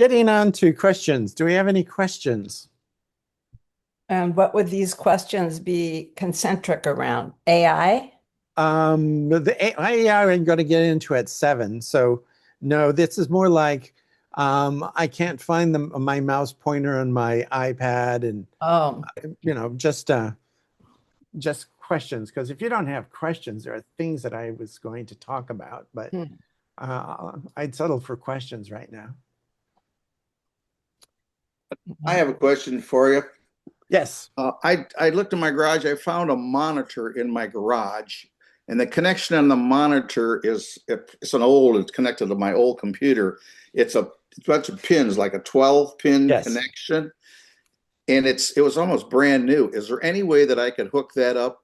Getting on to questions. Do we have any questions? And what would these questions be concentric around? AI? The AI I'm going to get into at 7. So no, this is more like I can't find my mouse pointer on my iPad, and Oh, you know, just questions. Because if you don't have questions, there are things that I was going to talk about, but hmm. I'd settle for questions right now. I have a question for you. Yes. I looked in my garage. I found a monitor in my garage, and the connection on the monitor it's connected to my old computer. It's a bunch of pins, like a 12-pin Yes. connection, and it was almost brand new. Is there any way that I could hook that up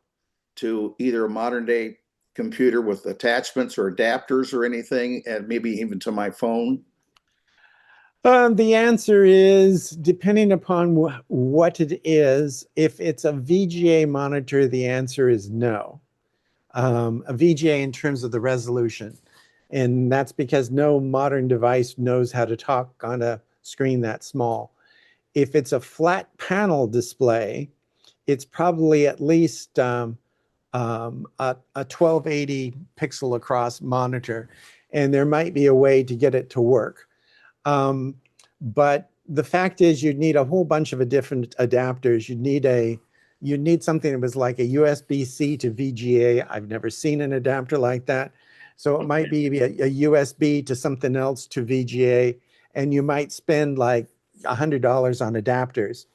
to either a modern day computer with attachments or adapters or anything, and maybe even to my phone? The answer is depending upon what it is. If it's a VGA monitor, the answer is no. A VGA in terms of the resolution. And that's because no modern device knows how to talk on a screen that small. If it's a flat panel display, it's probably at least a 1280 pixel across monitor, and there might be a way to get it to work. But the fact is, you'd need a whole bunch of different adapters. You'd need something that was like a USB-C to VGA. I've never seen an adapter like that. So it might be a USB to something else to VGA, and you might spend like $100 on adapters.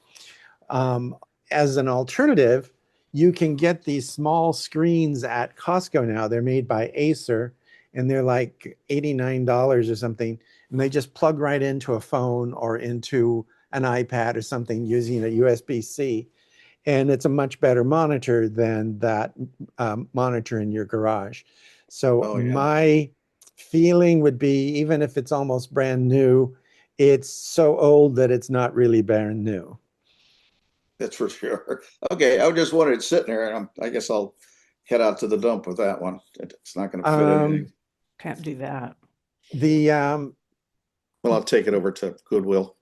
As an alternative, you can get these small screens at Costco now. They're made by Acer, and they're like $89 or something. And they just plug right into a phone or into an iPad or something using a USB-C. And it's a much better monitor than that monitor in your garage. So Oh, yeah. my feeling would be, even if it's almost brand new, it's so old that it's not really brand new. That's for sure. Okay, I just wanted it sitting there, and I guess I'll head out to the dump with that one. It's not going to fit Um, anything. Can't do that. the Well, I'll take it over to Goodwill.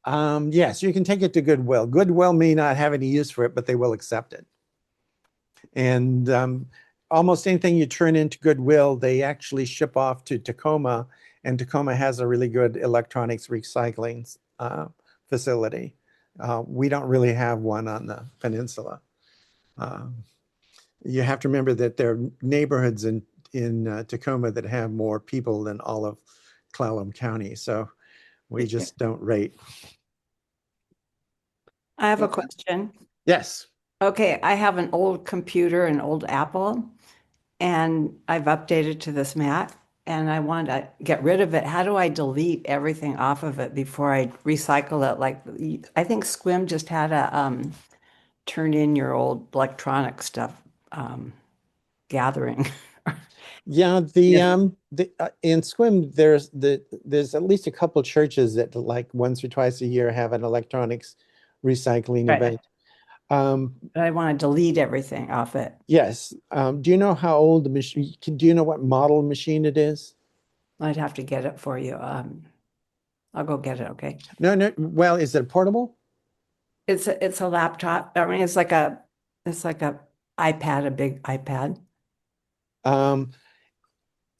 Yes, you can take it to Goodwill. Goodwill may not have any use for it, but they will accept it. And almost anything you turn into Goodwill, they actually ship off to Tacoma, and Tacoma has a really good electronics recycling facility. We don't really have one on the peninsula. You have to remember that there are neighborhoods in Tacoma that have more people than all of Clallam County, so we just don't rate. I have a Okay. question. Yes. Okay, I have an old computer, an old Apple, and I've updated to this Mac, and I want to get rid of it. How do I delete everything off of it before I recycle it? Like, I think Squim just had a turn in your old electronic stuff gathering. Yeah, Yeah. in Squim there's at least a couple churches that like once or twice a year have an electronics recycling Right. event. Um, But I want to delete everything off it. yes. Do you know how old the machine? Do you know what model machine it is? I'd have to get it for you. I'll go get it, okay? No, no. Well, is it portable? It's a laptop. I mean, it's like a iPad, a big iPad, Um,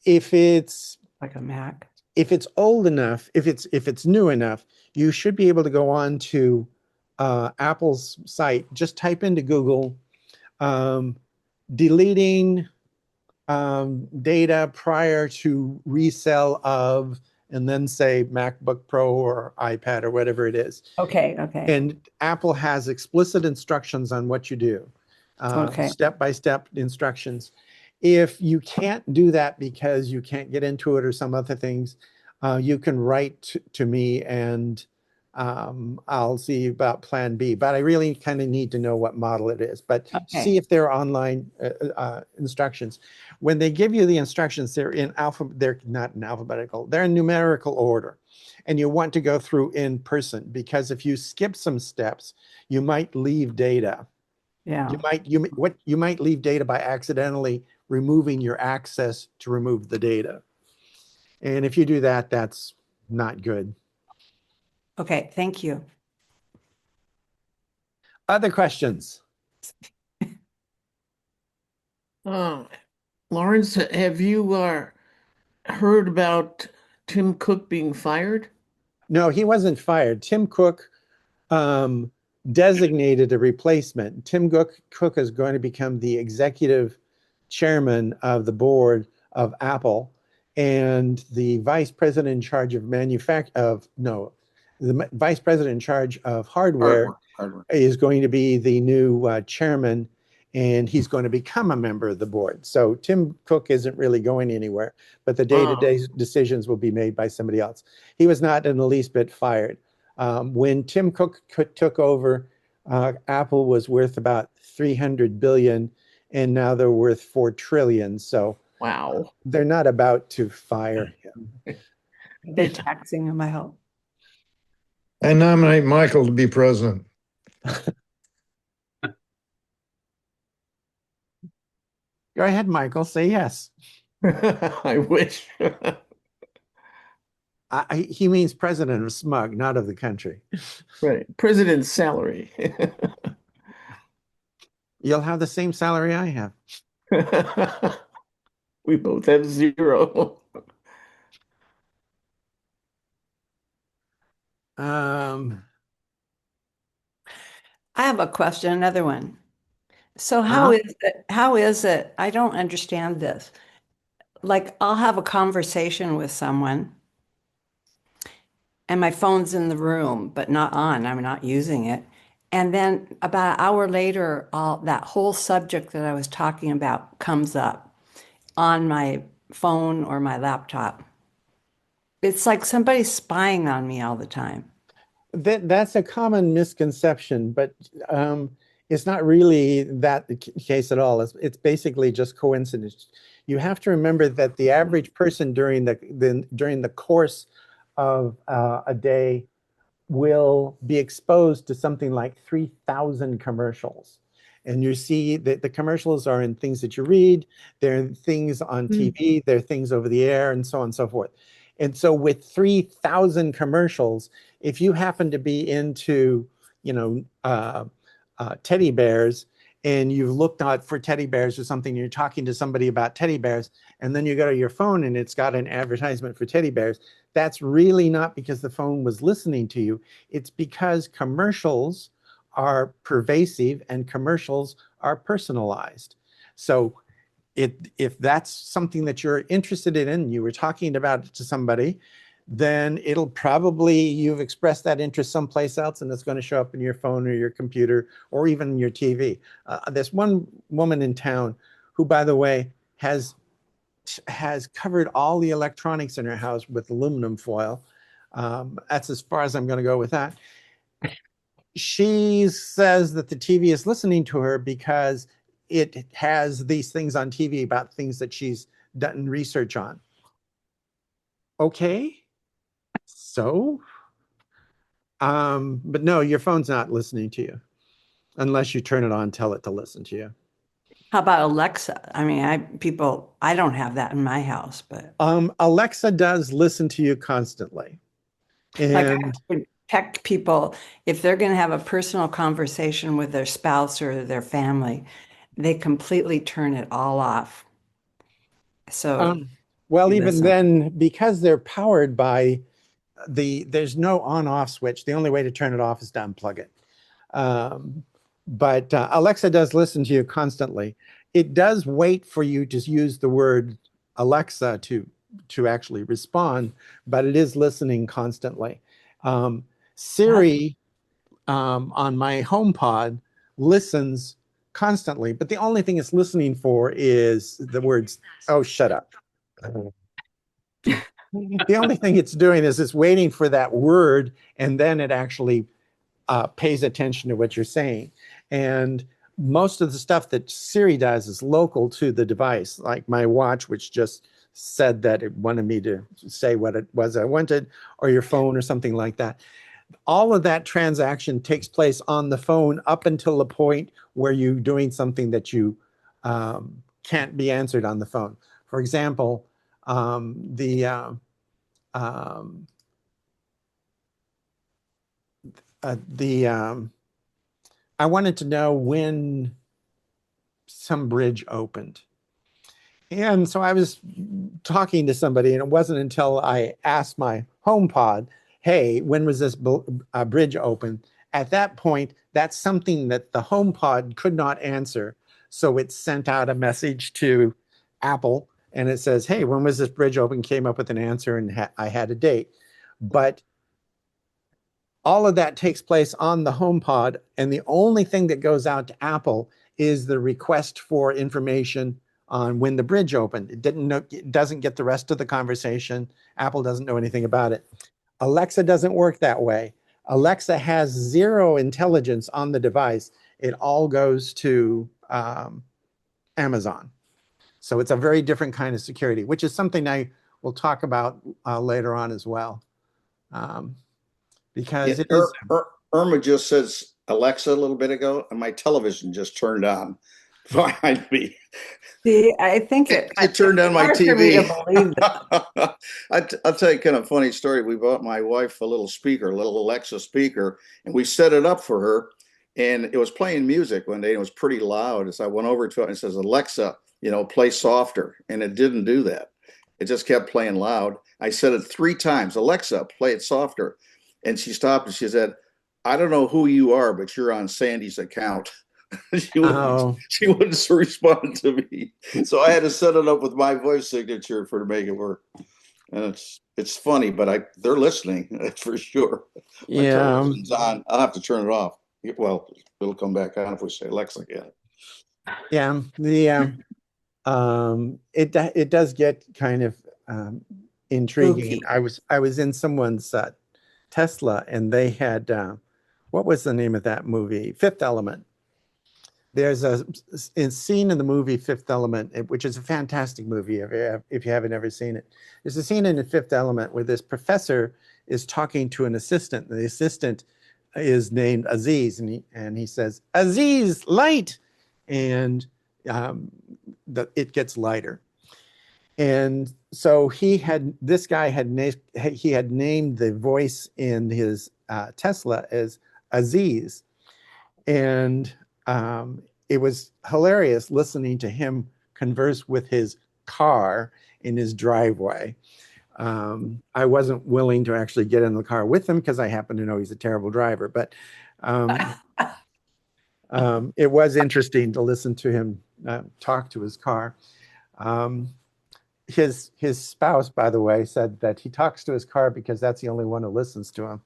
if it's like a Mac. if it's old enough, if it's new enough, you should be able to go on to Apple's site. Just type into Google um, deleting data prior to resell of, and then say MacBook Pro or iPad or whatever it is. Okay, okay, And Apple has explicit instructions on what you do, okay. step-by-step instructions. If you can't do that because you can't get into it or some other things, you can write to me, and I'll see about plan B. But I really kind of need to know what model it is. But see Okay. if there are online instructions. When they give you the instructions, they're not in alphabetical, they're in numerical order. And you want to go through in person, because if you skip some steps, you might leave data. Yeah. You might leave data by accidentally removing your access to remove the data. And if you do that, that's not good. Okay, thank you. Other questions? Lawrence, have you heard about Tim Cook being fired? No, he wasn't fired. Tim Cook um, designated a replacement. Cook is going to become the executive chairman of the board of Apple, and the vice president in charge of the vice president in charge of hardware Hardware. is going to be the new chairman, and he's going to become a member of the board. So Tim Cook isn't really going anywhere, but the day-to-day decisions will be made by somebody else. He was not in the least bit fired. When Tim Cook took over, Apple was worth about 300 billion, and now they're worth 4 trillion. So Wow. they're not about to fire him. They're taxing him, I hope. I nominate Michael to be president. Go ahead, Michael. Say yes. I wish. He means president of Smug, not of the country. Right. President's salary. You'll have the same salary I have. We both have 0. Um, I have a question, another one. So Uh-huh. how is it? I don't understand this. Like I'll have a conversation with someone and my phone's in the room, but not on. I'm not using it. And then about an hour later, that whole subject that I was talking about comes up on my phone or my laptop. It's like somebody's spying on me all the time. That's a common misconception, but it's not really that the case at all. It's basically just coincidence. You have to remember that the average person during the course of a day will be exposed to something like 3,000 commercials. And you see that the commercials are in things that you read, they're in things on TV, they're things over the air, and so on and so forth. And so with 3,000 commercials, if you happen to be into, teddy bears, and you've looked out for teddy bears or something, you're talking to somebody about teddy bears, and then you go to your phone and it's got an advertisement for teddy bears, that's really not because the phone was listening to you. It's because commercials are pervasive and commercials are personalized. So if that's something that you're interested in, you were talking about it to somebody, then it'll probably, you've expressed that interest someplace else, and it's going to show up in your phone or your computer or even your TV. There's one woman in town who, by the way, has covered all the electronics in her house with aluminum foil. That's as far as I'm going to go with that. She says that the TV is listening to her because it has these things on TV about things that she's done research on. Okay, so, but no, your phone's not listening to you unless you turn it on, tell it to listen to you. How about Alexa? I mean, I don't have that in my house, but Alexa does listen to you constantly. like I And protect people if they're going to have a personal conversation with their spouse or their family, they completely turn it all off. So well, you even listen. then, because they're powered by there's no on-off switch. The only way to turn it off is to unplug it. But Alexa does listen to you constantly. It does wait for you to use the word Alexa to actually respond, but it is listening constantly. Siri on my HomePod listens constantly, but the only thing it's listening for is the words, "Oh, shut up." The only thing it's doing is it's waiting for that word, and then it actually pays attention to what you're saying. And most of the stuff that Siri does is local to the device, like my watch, which just said that it wanted me to say what it was I wanted, or your phone or something like that. All of that transaction takes place on the phone up until the point where you're doing something that you can't be answered on the phone. For example, um, I wanted to know when some bridge opened. And so I was talking to somebody, and it wasn't until I asked my HomePod, hey, when was this bridge open? At that point, that's something that the HomePod could not answer. So it sent out a message to Apple, and it says, hey, when was this bridge open? Came up with an answer, and I had a date. But all of that takes place on the HomePod, and the only thing that goes out to Apple is the request for information on when the bridge opened. It doesn't get the rest of the conversation. Apple doesn't know anything about it. Alexa doesn't work that way. Alexa has zero intelligence on the device. It all goes to Amazon. So it's a very different kind of security, which is something I will talk about later on as well. Because it is. Irma just says Alexa a little bit ago, and my television just turned on behind me. See, I think I turned on my hard for me TV. to believe that. I'll tell you kind of funny story. We bought my wife a little speaker, a little Alexa speaker, and we set it up for her. And it was playing music one day, and it was pretty loud. So I went over to it and it says, Alexa, play softer. And it didn't do that. It just kept playing loud. I said it 3 times, Alexa, play it softer. And she stopped and she said, I don't know who you are, but you're on Sandy's account. She wouldn't respond to me. So I had to set it up with my voice signature to make it work. And it's funny, but they're listening, that's for sure. My television's on. I'll have to turn it off. Well, it'll come back on if we say Alexa again. Yeah, it does get kind of intriguing. Spooky. I was in someone's Tesla, and they had what was the name of that movie? Fifth Element. There's a scene in the movie Fifth Element, which is a fantastic movie if you haven't ever seen it. There's a scene in the Fifth Element where this professor is talking to an assistant. The assistant is named Aziz, and he says, Aziz, light! And it gets lighter. And so this guy had named the voice in his Tesla as Aziz. And it was hilarious listening to him converse with his car in his driveway. I wasn't willing to actually get in the car with him because I happen to know he's a terrible driver, but it was interesting to listen to him talk to his car. His spouse, by the way, said that he talks to his car because that's the only one who listens to him.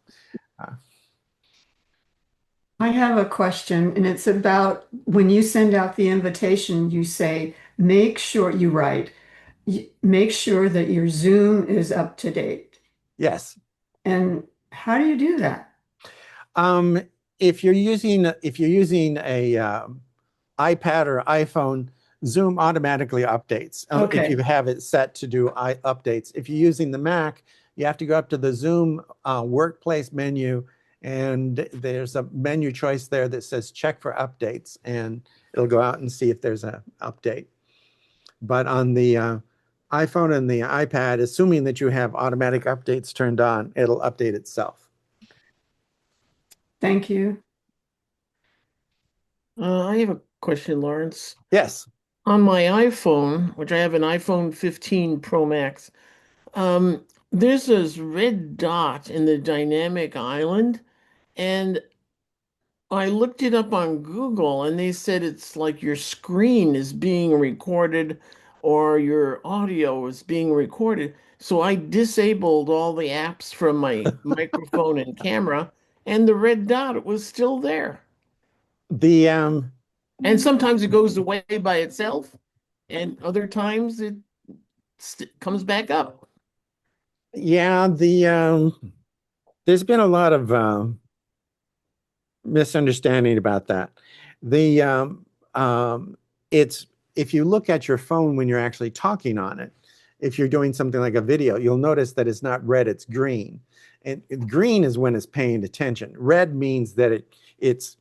I have a question, and it's about when you send out the invitation, you say, make sure make sure that your Zoom is up to date. Yes. And how do you do that? If you're using a iPad or iPhone, Zoom automatically updates. Okay. If you have it set to do updates. If you're using the Mac, you have to go up to the Zoom workplace menu, and there's a menu choice there that says check for updates, and it'll go out and see if there's an update. But on the iPhone and the iPad, assuming that you have automatic updates turned on, it'll update itself. Thank you. I have a question, Lawrence. Yes. On my iPhone, which I have an iPhone 15 Pro Max, there's this red dot in the dynamic island, and I looked it up on Google, and they said it's like your screen is being recorded or your audio is being recorded. So I disabled all the apps from my microphone and camera, and the red dot was still there. And sometimes it goes away by itself, and other times it comes back up. Yeah, there's been a lot of misunderstanding about that. It's if you look at your phone when you're actually talking on it, if you're doing something like a video, you'll notice that it's not red, it's green. And green is when it's paying attention. Red means that it's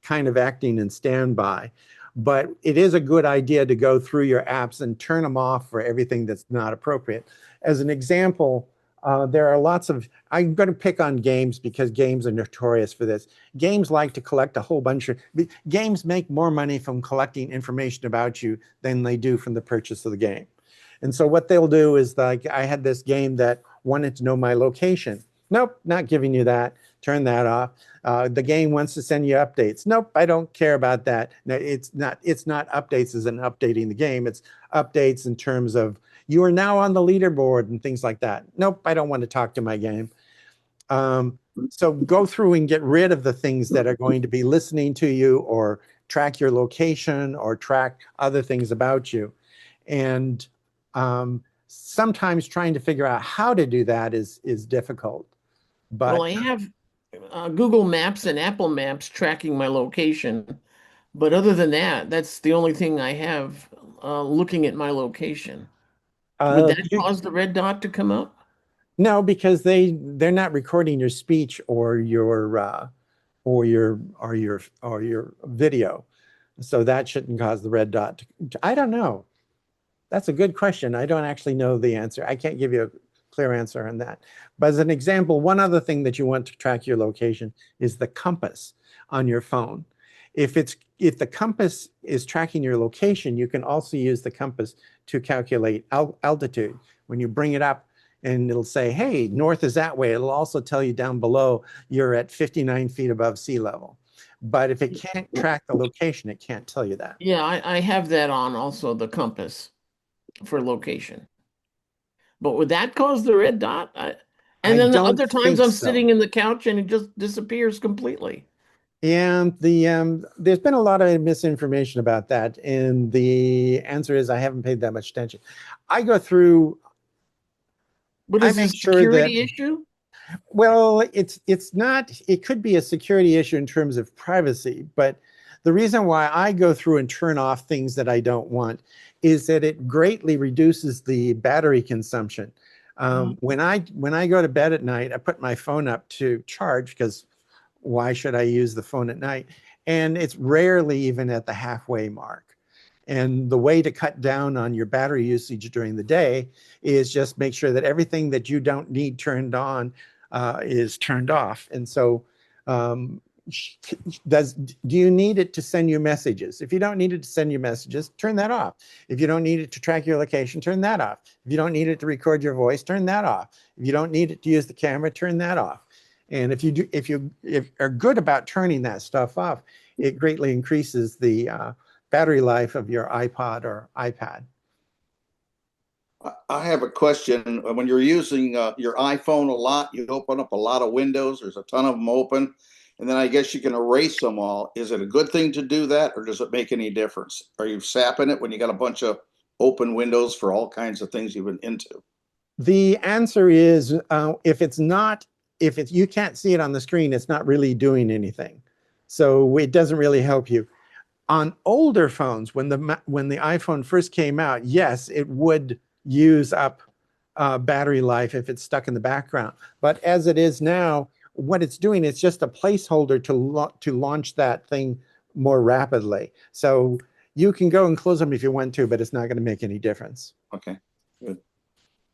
kind of acting in standby. But it is a good idea to go through your apps and turn them off for everything that's not appropriate. As an example, There are lots of, I'm going to pick on games because games are notorious for this. Games like to collect a whole bunch of, games make more money from collecting information about you than they do from the purchase of the game. And so what they'll do is, like, I had this game that wanted to know my location. Nope, not giving you that. Turn that off. The game wants to send you updates. Nope, I don't care about that. No, it's not updates as in updating the game. It's updates in terms of you are now on the leaderboard and things like that. Nope, I don't want to talk to my game. So go through and get rid of the things that are going to be listening to you or track your location or track other things about you. And sometimes trying to figure out how to do that is difficult. But Well, I have Google Maps and Apple Maps tracking my location, but other than that, that's the only thing I have looking at my location. Would that cause the red dot to come up? no, because they're not recording your speech or your video, so that shouldn't cause the red dot. I don't know. That's a good question. I don't actually know the answer. I can't give you a clear answer on that. But as an example, one other thing that you want to track your location is the compass on your phone. If the compass is tracking your location, you can also use the compass to calculate altitude. When you bring it up and it'll say, hey, north is that way, it'll also tell you down below you're at 59 feet above sea level. But if it can't track the location, it can't tell you that. Yeah, I have that on also, the compass for location. But would that cause the red dot? And then the don't other times think I'm so. sitting in the couch and it just disappears completely. Yeah, there's been a lot of misinformation about that, and the answer is I haven't paid that much attention. I go through. But I is it a make sure that, security issue? well, it's not. It could be a security issue in terms of privacy, but the reason why I go through and turn off things that I don't want is that it greatly reduces the battery consumption. When I go to bed at night, I put my phone up to charge because why should I use the phone at night? And it's rarely even at the halfway mark. And the way to cut down on your battery usage during the day is just make sure that everything that you don't need turned on is turned off. And so do you need it to send you messages? If you don't need it to send you messages, turn that off. If you don't need it to track your location, turn that off. If you don't need it to record your voice, turn that off. If you don't need it to use the camera, turn that off. And if you are good about turning that stuff off, it greatly increases the battery life of your iPod or iPad. I have a question. When you're using your iPhone a lot, you open up a lot of windows. There's a ton of them open. And then I guess you can erase them all. Is it a good thing to do that, or does it make any difference? Are you sapping it when you got a bunch of open windows for all kinds of things you've been into? The answer is if you can't see it on the screen, it's not really doing anything. So it doesn't really help you. On older phones, when the iPhone first came out, yes, it would use up battery life if it's stuck in the background. But as it is now, what it's doing, it's just a placeholder to launch that thing more rapidly. So you can go and close them if you want to, but it's not going to make any difference. Okay, good.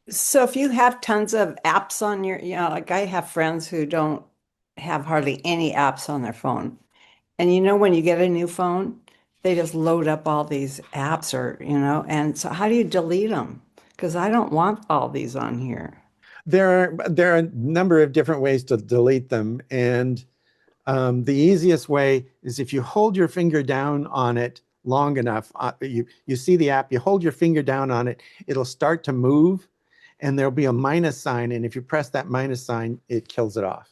So if you have tons of apps on your, like I have friends who don't have hardly any apps on their phone. And when you get a new phone, they just load up all these apps and so how do you delete them? Because I don't want all these on here. There are a number of different ways to delete them. And the easiest way is if you hold your finger down on it long enough, you see the app, you hold your finger down on it, it'll start to move and there'll be a minus sign. And if you press that minus sign, it kills it off.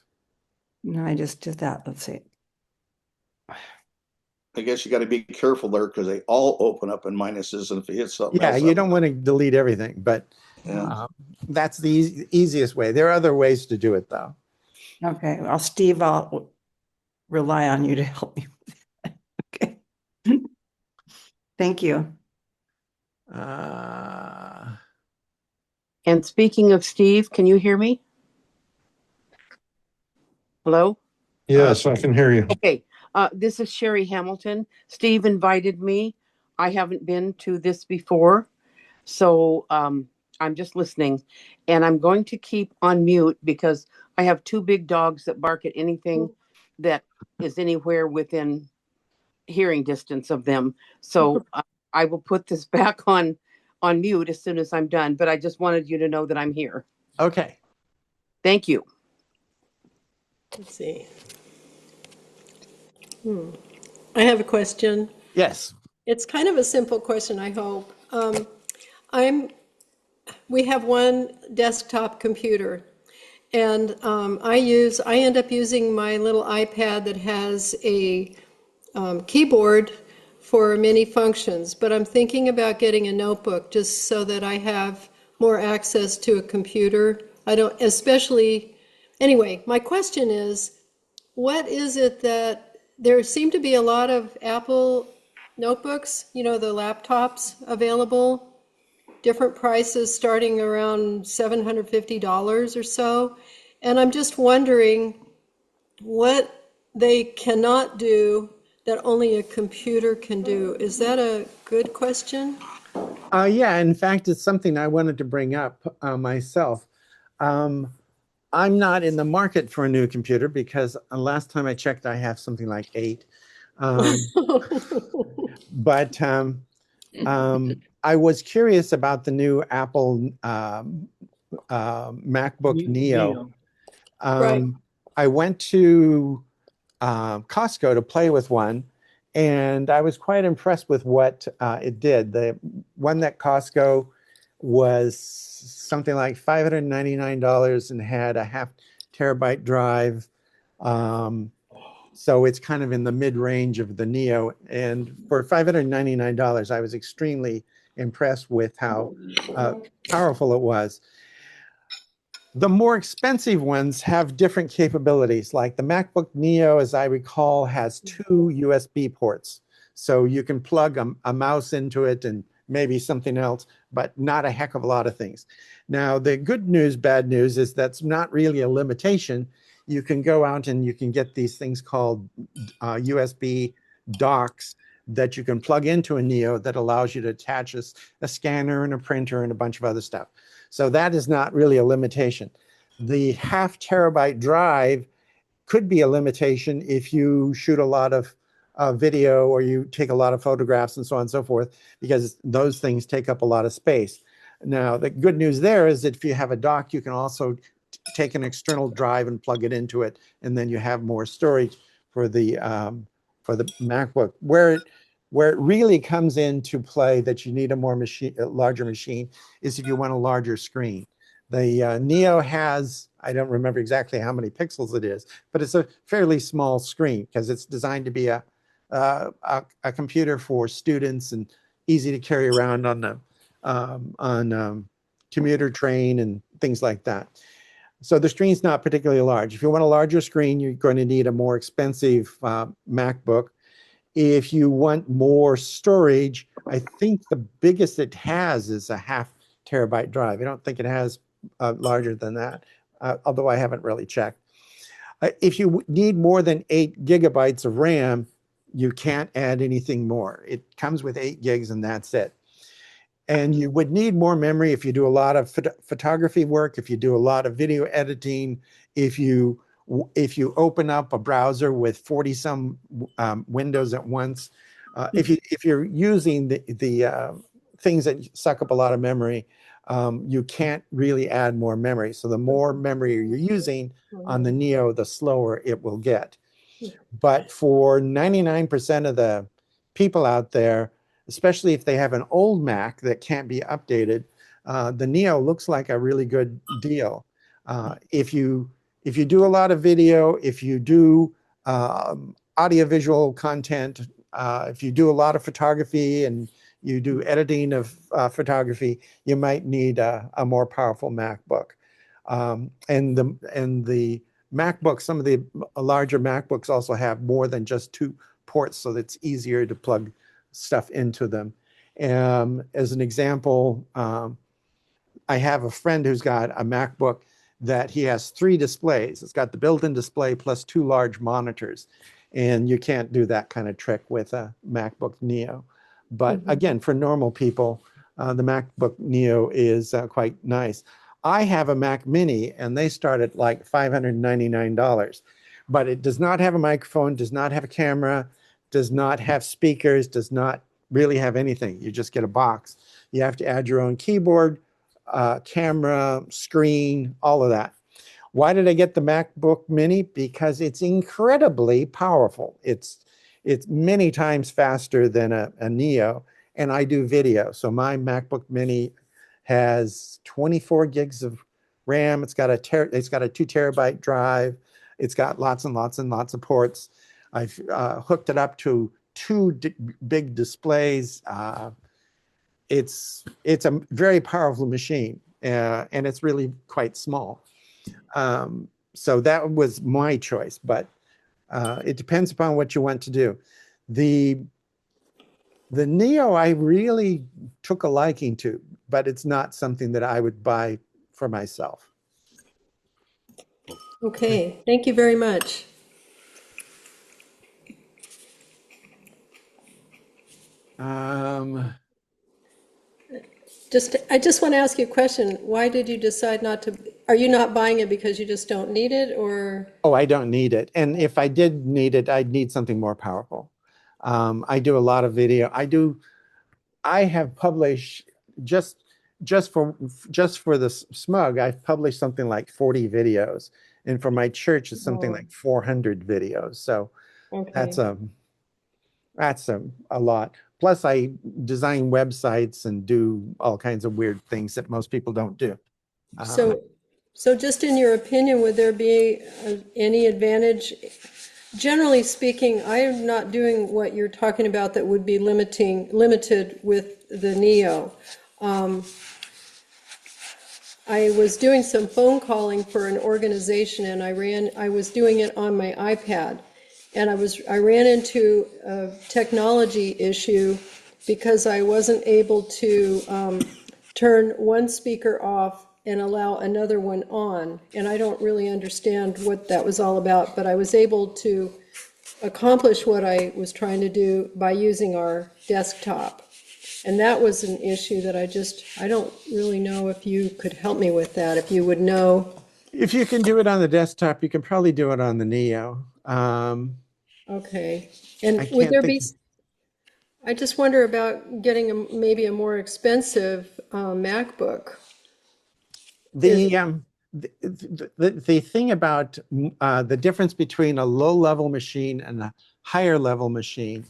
No, I just did that. Let's see. I guess you got to be careful there because they all open up in minuses, and if you hit something else, you don't want to delete everything, but that's the easiest way. There are other ways to do it, though. Okay, well, Steve, I'll rely on you to help me with that. Okay. Thank you. And speaking of Steve, can you hear me? Hello? Yes, I can hear you. Okay. This is Sherry Hamilton. Steve invited me. I haven't been to this before. So I'm just listening, and I'm going to keep on mute because I have two big dogs that bark at anything that is anywhere within hearing distance of them. So I will put this back on mute as soon as I'm done. But I just wanted you to know that I'm here. Okay. Thank you. Let's see. I have a question. Yes. It's kind of a simple question, I hope. I'm, we have one desktop computer, and I end up using my little iPad that has a keyboard for many functions, but I'm thinking about getting a notebook just so that I have more access to a computer. I don't, especially, anyway, my question is, what is it that, there seem to be a lot of Apple notebooks, you know, the laptops available, different prices starting around $750 or so. And I'm just wondering what they cannot do that only a computer can do. Is that a good question? Yeah, in fact, it's something I wanted to bring up myself. I'm not in the market for a new computer because last time I checked, I have something like 8. But I was curious about the new Apple MacBook Neo. Right. I went to Costco to play with one, and I was quite impressed with what it did. The one at Costco was something like $599 and had a 0.5 terabyte drive. So it's kind of in the mid-range of the Neo. And for $599, I was extremely impressed with how powerful it was. The more expensive ones have different capabilities. Like the MacBook Neo, as I recall, has 2 USB ports. So you can plug a mouse into it and maybe something else, but not a heck of a lot of things. Now, the good news, bad news is that's not really a limitation. You can go out and you can get these things called USB docks that you can plug into a Neo that allows you to attach a scanner and a printer and a bunch of other stuff. So that is not really a limitation. The 0.5 terabyte drive could be a limitation if you shoot a lot of video or you take a lot of photographs and so on and so forth, because those things take up a lot of space. Now, the good news there is that if you have a dock, you can also take an external drive and plug it into it, and then you have more storage for the MacBook. Where it really comes into play that you need a larger machine is if you want a larger screen. The Neo has, I don't remember exactly how many pixels it is, but it's a fairly small screen because it's designed to be a computer for students and easy to carry around on the commuter train and things like that. So the screen's not particularly large. If you want a larger screen, you're going to need a more expensive MacBook. If you want more storage, I think the biggest it has is a 0.5 terabyte drive. I don't think it has larger than that, although I haven't really checked. If you need more than 8 gigabytes of RAM, you can't add anything more. It comes with 8 gigs and that's it. And you would need more memory if you do a lot of photography work, if you do a lot of video editing, if you open up a browser with 40-some windows at once. If you're using the things that suck up a lot of memory, you can't really add more memory. So the more memory you're using on the Neo, the slower it will get. But for 99% of the people out there, especially if they have an old Mac that can't be updated, the Neo looks like a really good deal. If you do a lot of video, if you do audiovisual content, if you do a lot of photography and you do editing of photography, you might need a more powerful MacBook. And the MacBooks, some of the larger MacBooks also have more than just 2 ports, so it's easier to plug stuff into them. As an example, I have a friend who's got a MacBook that he has 3 displays. It's got the built-in display plus 2 large monitors. And you can't do that kind of trick with a MacBook Neo. But again, for normal people, The MacBook Neo is quite nice. I have a Mac Mini, and they start at like $599, but it does not have a microphone, does not have a camera, does not have speakers, does not really have anything. You just get a box. You have to add your own keyboard, camera, screen, all of that. Why did I get the MacBook Mini? Because it's incredibly powerful. It's many times faster than a Neo, and I do video. So my MacBook Mini has 24 gigs of RAM. It's got a 2 terabyte drive. It's got lots and lots and lots of ports. I've hooked it up to two big displays. It's a very powerful machine, and it's really quite small. So that was my choice, but it depends upon what you want to do. The Neo I really took a liking to, but it's not something that I would buy for myself. Okay, thank you very much. I just want to ask you a question. Why did you decide not to, are you not buying it because you just don't need it, or? Oh, I don't need it. And if I did need it, I'd need something more powerful. I do a lot of video. I have published just for the smug, I've published something like 40 videos. And for my church, it's something like 400 videos. So Okay. that's a lot. Plus, I design websites and do all kinds of weird things that most people don't do. So just in your opinion, would there be any advantage? Generally speaking, I am not doing what you're talking about that would be limited with the Neo. I was doing some phone calling for an organization, and I was doing it on my iPad. And I ran into a technology issue because I wasn't able to turn one speaker off and allow another one on. And I don't really understand what that was all about, but I was able to accomplish what I was trying to do by using our desktop. And that was an issue that I don't really know if you could help me with that, if you would know. If you can do it on the desktop, you can probably do it on the Neo. Okay. And would there be, I just wonder about getting maybe a more expensive MacBook. The thing about the difference between a low-level machine and a higher-level machine,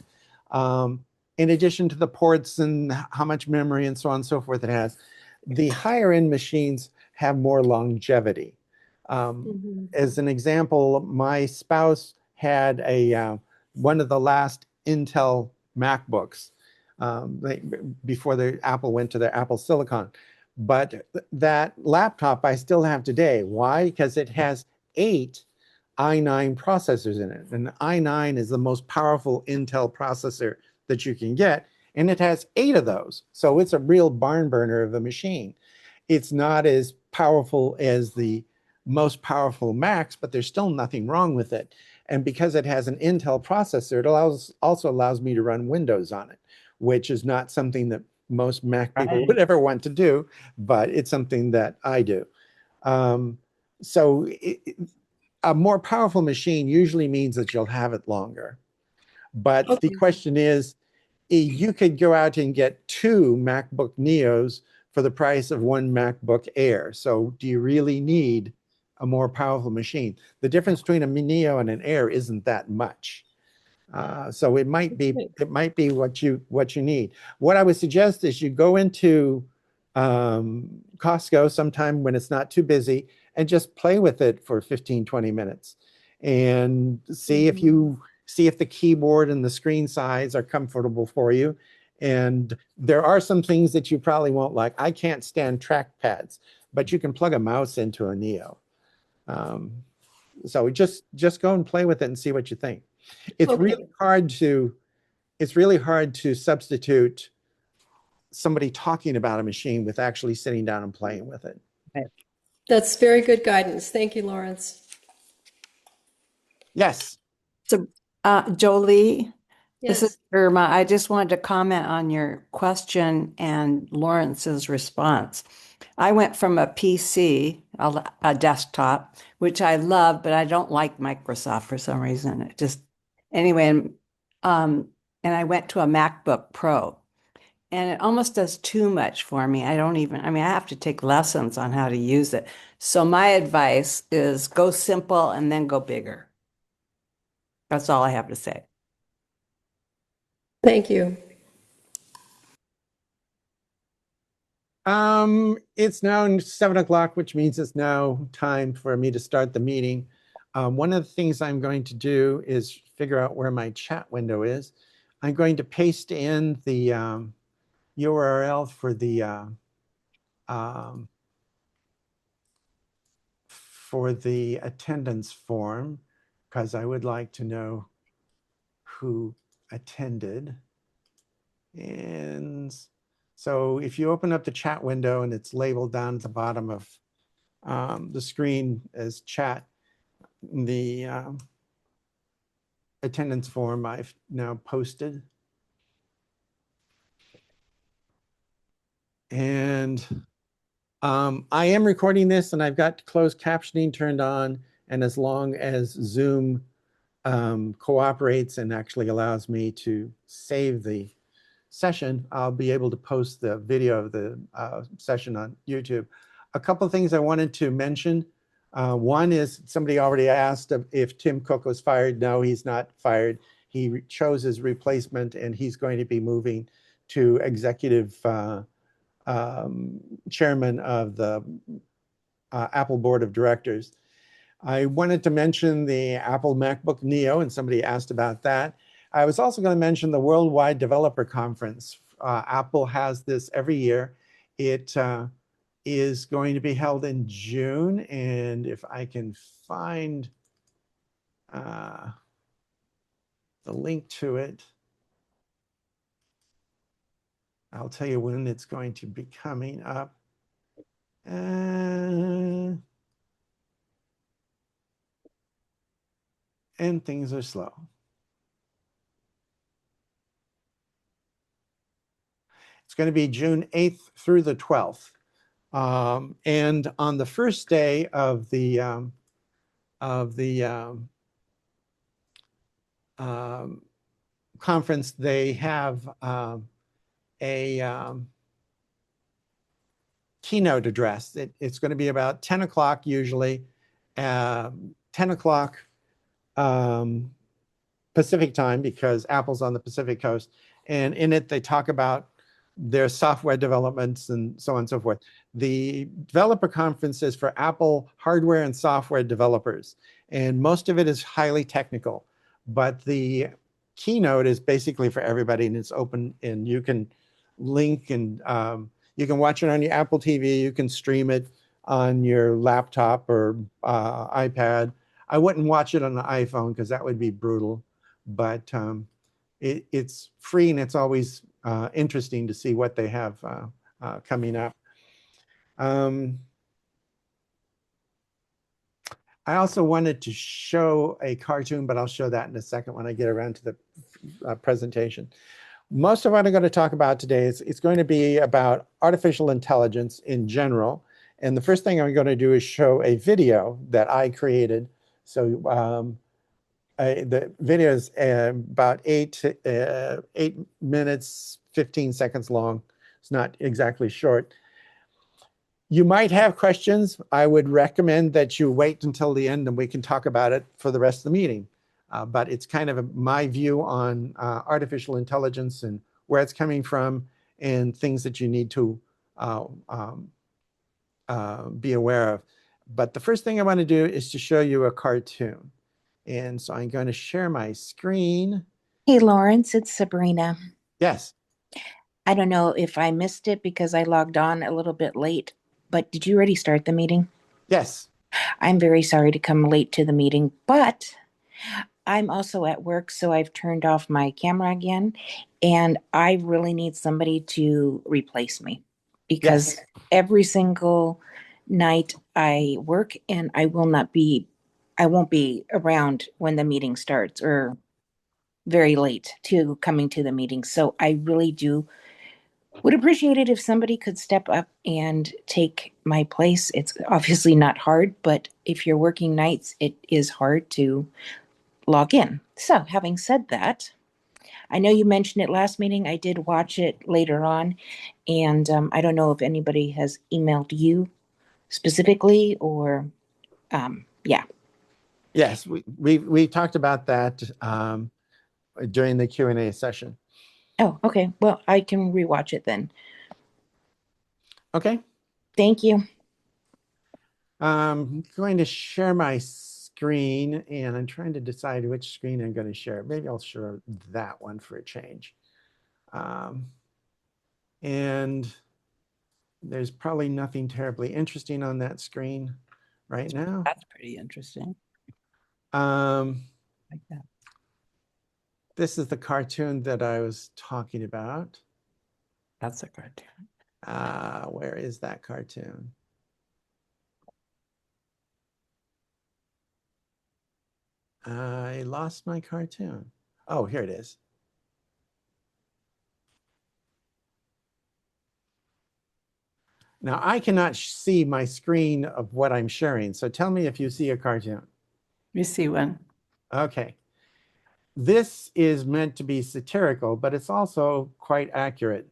in addition to the ports and how much memory and so on and so forth it has, the higher-end machines have more longevity. As an example, my spouse had one of the last Intel MacBooks before the Apple went to their Apple Silicon. But that laptop I still have today. Why? Because it has 8 i9 processors in it. And i9 is the most powerful Intel processor that you can get. And it has 8 of those. So it's a real barn burner of a machine. It's not as powerful as the most powerful Macs, but there's still nothing wrong with it. And because it has an Intel processor, it also allows me to run Windows on it, which is not something that most Mac people would ever want to do, but it's something that I do. So a more powerful machine usually means that you'll have it longer. But the question is, you could go out and get 2 MacBook Neos for the price of 1 MacBook Air. So do you really need a more powerful machine? The difference between a Neo and an Air isn't that much. So it might be what you need. What I would suggest is you go into Costco sometime when it's not too busy and just play with it for 15, 20 minutes and see if the keyboard and the screen size are comfortable for you. And there are some things that you probably won't like. I can't stand trackpads, but you can plug a mouse into a Neo. So just go and play with it and see what you think. It's really hard to substitute somebody talking about a machine with actually sitting down and playing with it. That's very good guidance. Thank you, Lawrence. Yes. So, Jolie, This is Yes. Irma. I just wanted to comment on your question and Lawrence's response. I went from a PC, a desktop, which I love, but I don't like Microsoft for some reason. It just, anyway, um, and I went to a MacBook Pro, and it almost does too much for me. I mean, I have to take lessons on how to use it. So my advice is go simple and then go bigger. That's all I have to say. Thank you. It's now 7 o'clock, which means it's now time for me to start the meeting. One of the things I'm going to do is figure out where my chat window is. I'm going to paste in the URL for the attendance form, because I would like to know who attended. And so if you open up the chat window and it's labeled down at the bottom of the screen as chat, the attendance form I've now posted. And I am recording this and I've got closed captioning turned on. And as long as Zoom cooperates and actually allows me to save the session, I'll be able to post the video of the session on YouTube. A couple of things I wanted to mention. One is somebody already asked if Tim Cook was fired. No, he's not fired. He chose his replacement and he's going to be moving to executive chairman of the Apple board of directors. I wanted to mention the Apple MacBook Neo, and somebody asked about that. I was also going to mention the Worldwide Developer Conference. Apple has this every year. It is going to be held in June, and if I can find the link to it, I'll tell you when it's going to be coming up. And things are slow. It's going to be June 8th through the 12th. And on the first day of the conference, they have a keynote address. It's going to be about 10 o'clock usually, 10 o'clock Pacific time, because Apple's on the Pacific coast. And in it, they talk about their software developments and so on and so forth. The developer conference is for Apple hardware and software developers, and most of it is highly technical, but the keynote is basically for everybody, and it's open, and you can link, and you can watch it on your Apple TV, you can stream it on your laptop or iPad. I wouldn't watch it on the iPhone because that would be brutal, but it's free, and it's always interesting to see what they have coming up. I also wanted to show a cartoon, but I'll show that in a second when I get around to the presentation. Most of what I'm going to talk about today is it's going to be about artificial intelligence in general. And the first thing I'm going to do is show a video that I created. So the video is about 8 minutes, 15 seconds long. It's not exactly short. You might have questions. I would recommend that you wait until the end and we can talk about it for the rest of the meeting. But it's kind of my view on artificial intelligence and where it's coming from and things that you need to be aware of. But the first thing I want to do is to show you a cartoon. And so I'm going to share my screen. Hey, Lawrence, it's Sabrina. Yes. I don't know if I missed it because I logged on a little bit late, but did you already start the meeting? Yes. I'm very sorry to come late to the meeting, but I'm also at work, so I've turned off my camera again, and I really need somebody to replace me because every single night I work and I won't be around when the meeting starts, or very late to coming to the meeting. So I really would appreciate it if somebody could step up and take my place. It's obviously not hard, but if you're working nights, it is hard to log in. So having said that, I know you mentioned it last meeting. I did watch it later on, and I don't know if anybody has emailed you specifically or, yeah. Yes, we talked about that during the Q&A session. Oh, okay. Well, I can rewatch it then. Okay. Thank you. I'm going to share my screen, and I'm trying to decide which screen I'm going to share. Maybe I'll share that one for a change. And there's probably nothing terribly interesting on that screen right now. That's pretty interesting. Like that. This is the cartoon that I was talking about. That's a cartoon. Where is that cartoon? I lost my cartoon. Oh, here it is. Now, I cannot see my screen of what I'm sharing, so tell me if you see a cartoon. You see one. Okay. This is meant to be satirical, but it's also quite accurate.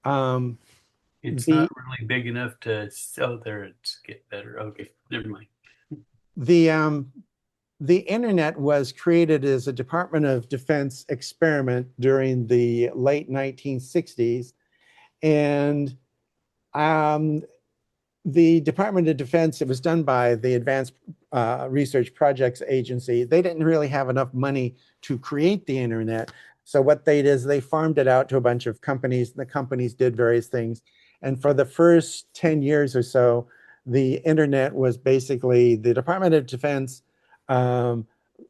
It's not really big enough to sell there. It's get better. Okay, never mind. The internet was created as a Department of Defense experiment during the late 1960s, and the Department of Defense, it was done by the Advanced Research Projects Agency. They didn't really have enough money to create the internet. So what they did is they farmed it out to a bunch of companies. The companies did various things. And for the first 10 years or so, the internet was basically the Department of Defense,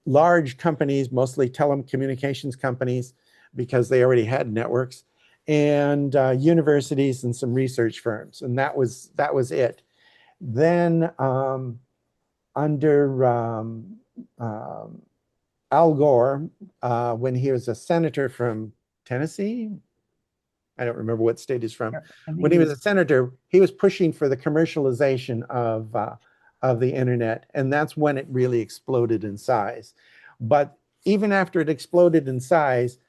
large companies, mostly telecommunications companies, because they already had networks, and universities and some research firms, and that was it. Then under Al Gore, when he was a senator from Tennessee, I don't remember what state he's from. When he was a senator, he was pushing for the commercialization of the internet, and that's when it really exploded in size. But even after it exploded in size,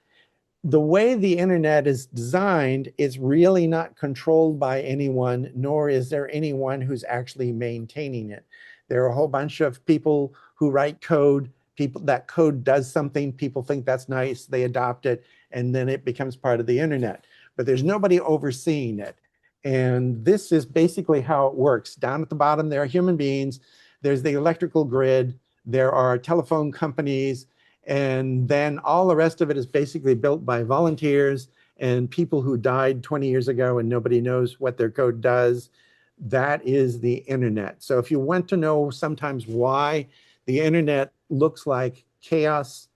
the way the internet is designed is really not controlled by anyone, nor is there anyone who's actually maintaining it. There are a whole bunch of people who write code. That code does something, people think that's nice, they adopt it, and then it becomes part of the internet. But there's nobody overseeing it. And this is basically how it works. Down at the bottom, there are human beings. There's the electrical grid. There are telephone companies. And then all the rest of it is basically built by volunteers and people who died 20 years ago and nobody knows what their code does. That is the internet. So if you want to know sometimes why the internet looks like chaos,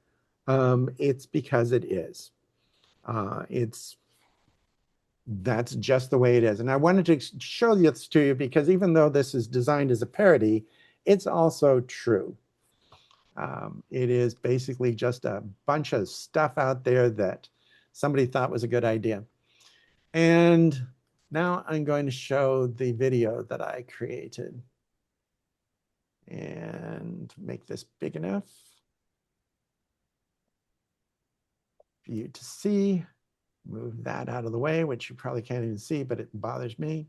it's because it is. That's just the way it is. And I wanted to show this to you because even though this is designed as a parody, it's also true. It is basically just a bunch of stuff out there that somebody thought was a good idea. And now I'm going to show the video that I created and make this big enough for you to see. Move that out of the way, which you probably can't even see, but it bothers me.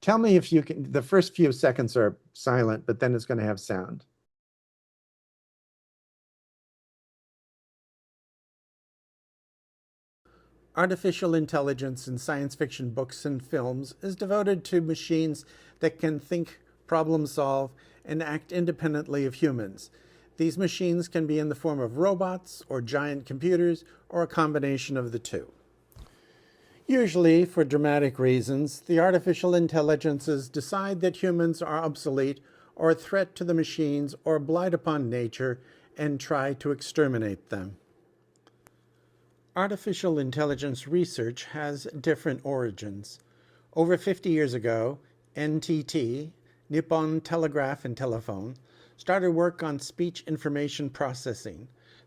Tell me if you can, the first few seconds are silent, but then it's going to have sound. Artificial intelligence in science fiction books and films is devoted to machines that can think, problem solve, and act independently of humans. These machines can be in the form of robots or giant computers or a combination of the two. Usually, for dramatic reasons, the artificial intelligences decide that humans are obsolete or a threat to the machines or a blight upon nature and try to exterminate them. Artificial intelligence research has different origins. Over 50 years ago, NTT, Nippon Telegraph and Telephone, started work on speech information processing.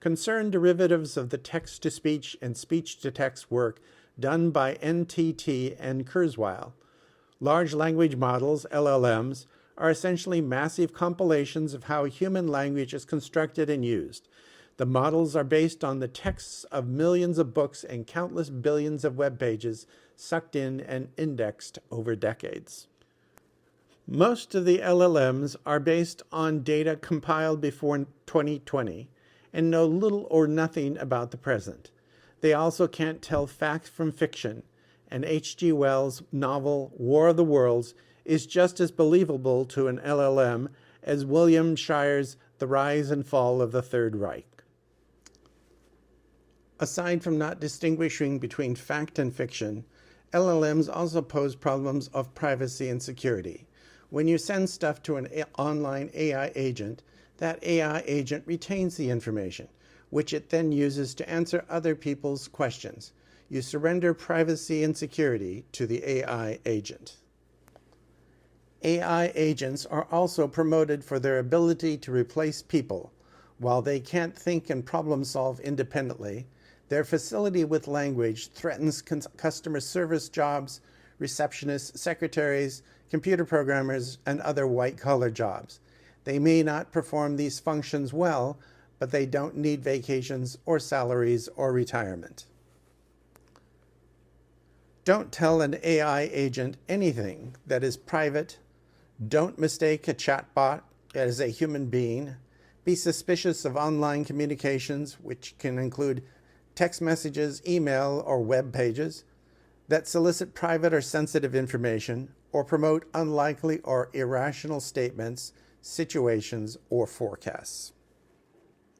concern derivatives of the text-to-speech and speech-to-text work done by NTT and Kurzweil. Large language models, LLMs, are essentially massive compilations of how human language is constructed and used. The models are based on the texts of millions of books and countless billions of web pages sucked in and indexed over decades. Most of the LLMs are based on data compiled before 2020 and know little or nothing about the present. They also can't tell fact from fiction, and H.G. Wells' novel War of the Worlds is just as believable to an LLM as William Shire's The Rise and Fall of the Third Reich. Aside from not distinguishing between fact and fiction, LLMs also pose problems of privacy and security. When you send stuff to an online AI agent, that AI agent retains the information, which it then uses to answer other people's questions. You surrender privacy and security to the AI agent. AI agents are also promoted for their ability to replace people. While they can't think and problem solve independently, their facility with language threatens customer service jobs, receptionists, secretaries, computer programmers, and other white-collar jobs. They may not perform these functions well, but they don't need vacations or salaries or retirement. Don't tell an AI agent anything that is private. Don't mistake a chatbot as a human being. Be suspicious of online communications, which can include text messages, email, or web pages that solicit private or sensitive information or promote unlikely or irrational statements, situations, or forecasts.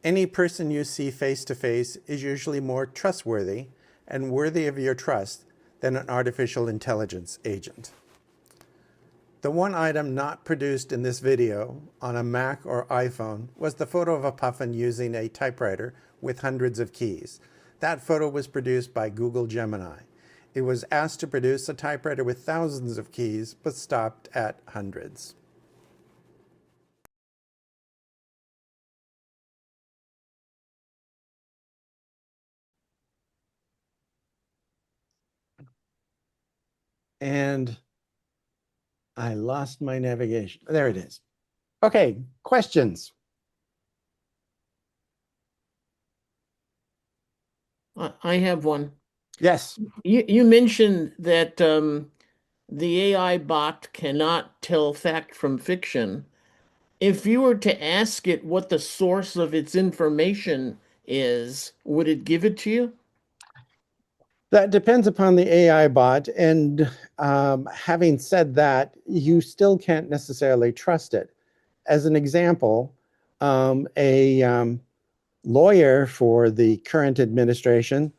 Any person you see face to face is usually more trustworthy and worthy of your trust than an artificial intelligence agent. The one item not produced in this video on a Mac or iPhone was the photo of a puffin using a typewriter with hundreds of keys. That photo was produced by Google Gemini. It was asked to produce a typewriter with thousands of keys, but stopped at hundreds. And I lost my navigation. There it is. Okay, questions? I have one. Yes. You mentioned that the AI bot cannot tell fact from fiction. If you were to ask it what the source of its information is, would it give it to you? That depends upon the AI bot. And having said that, you still can't necessarily trust it. As an example, a lawyer for the current administration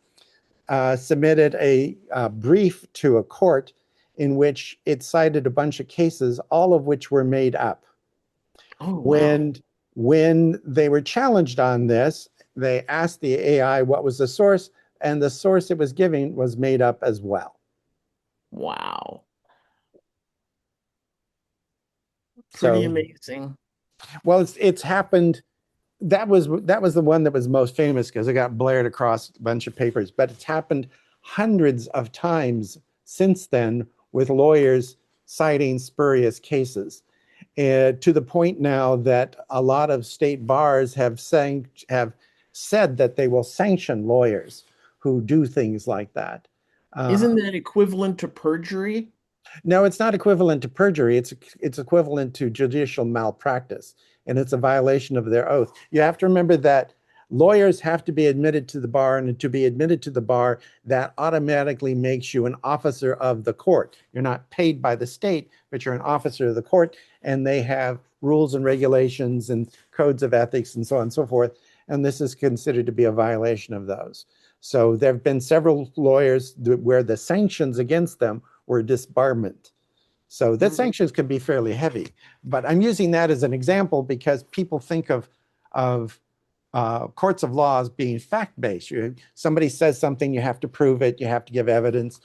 submitted a brief to a court in which it cited a bunch of cases, all of which were made up. Oh, wow. When they were challenged on this, they asked the AI what was the source, and the source it was giving was made up as well. Wow. Pretty amazing. Well, it's happened. That was the one that was most famous because it got blared across a bunch of papers. But it's happened hundreds of times since then with lawyers citing spurious cases, to the point now that a lot of state bars have said that they will sanction lawyers who do things like that. Isn't that equivalent to perjury? No, it's not equivalent to perjury. It's equivalent to judicial malpractice, and it's a violation of their oath. You have to remember that lawyers have to be admitted to the bar, and to be admitted to the bar, that automatically makes you an officer of the court. You're not paid by the state, but you're an officer of the court, and they have rules and regulations and codes of ethics and so on and so forth, and this is considered to be a violation of those. So there have been several lawyers where the sanctions against them were disbarment. So that sanctions can be fairly heavy. But I'm using that as an example because people think of courts of law as being fact-based. Somebody says something, you have to prove it, you have to give evidence.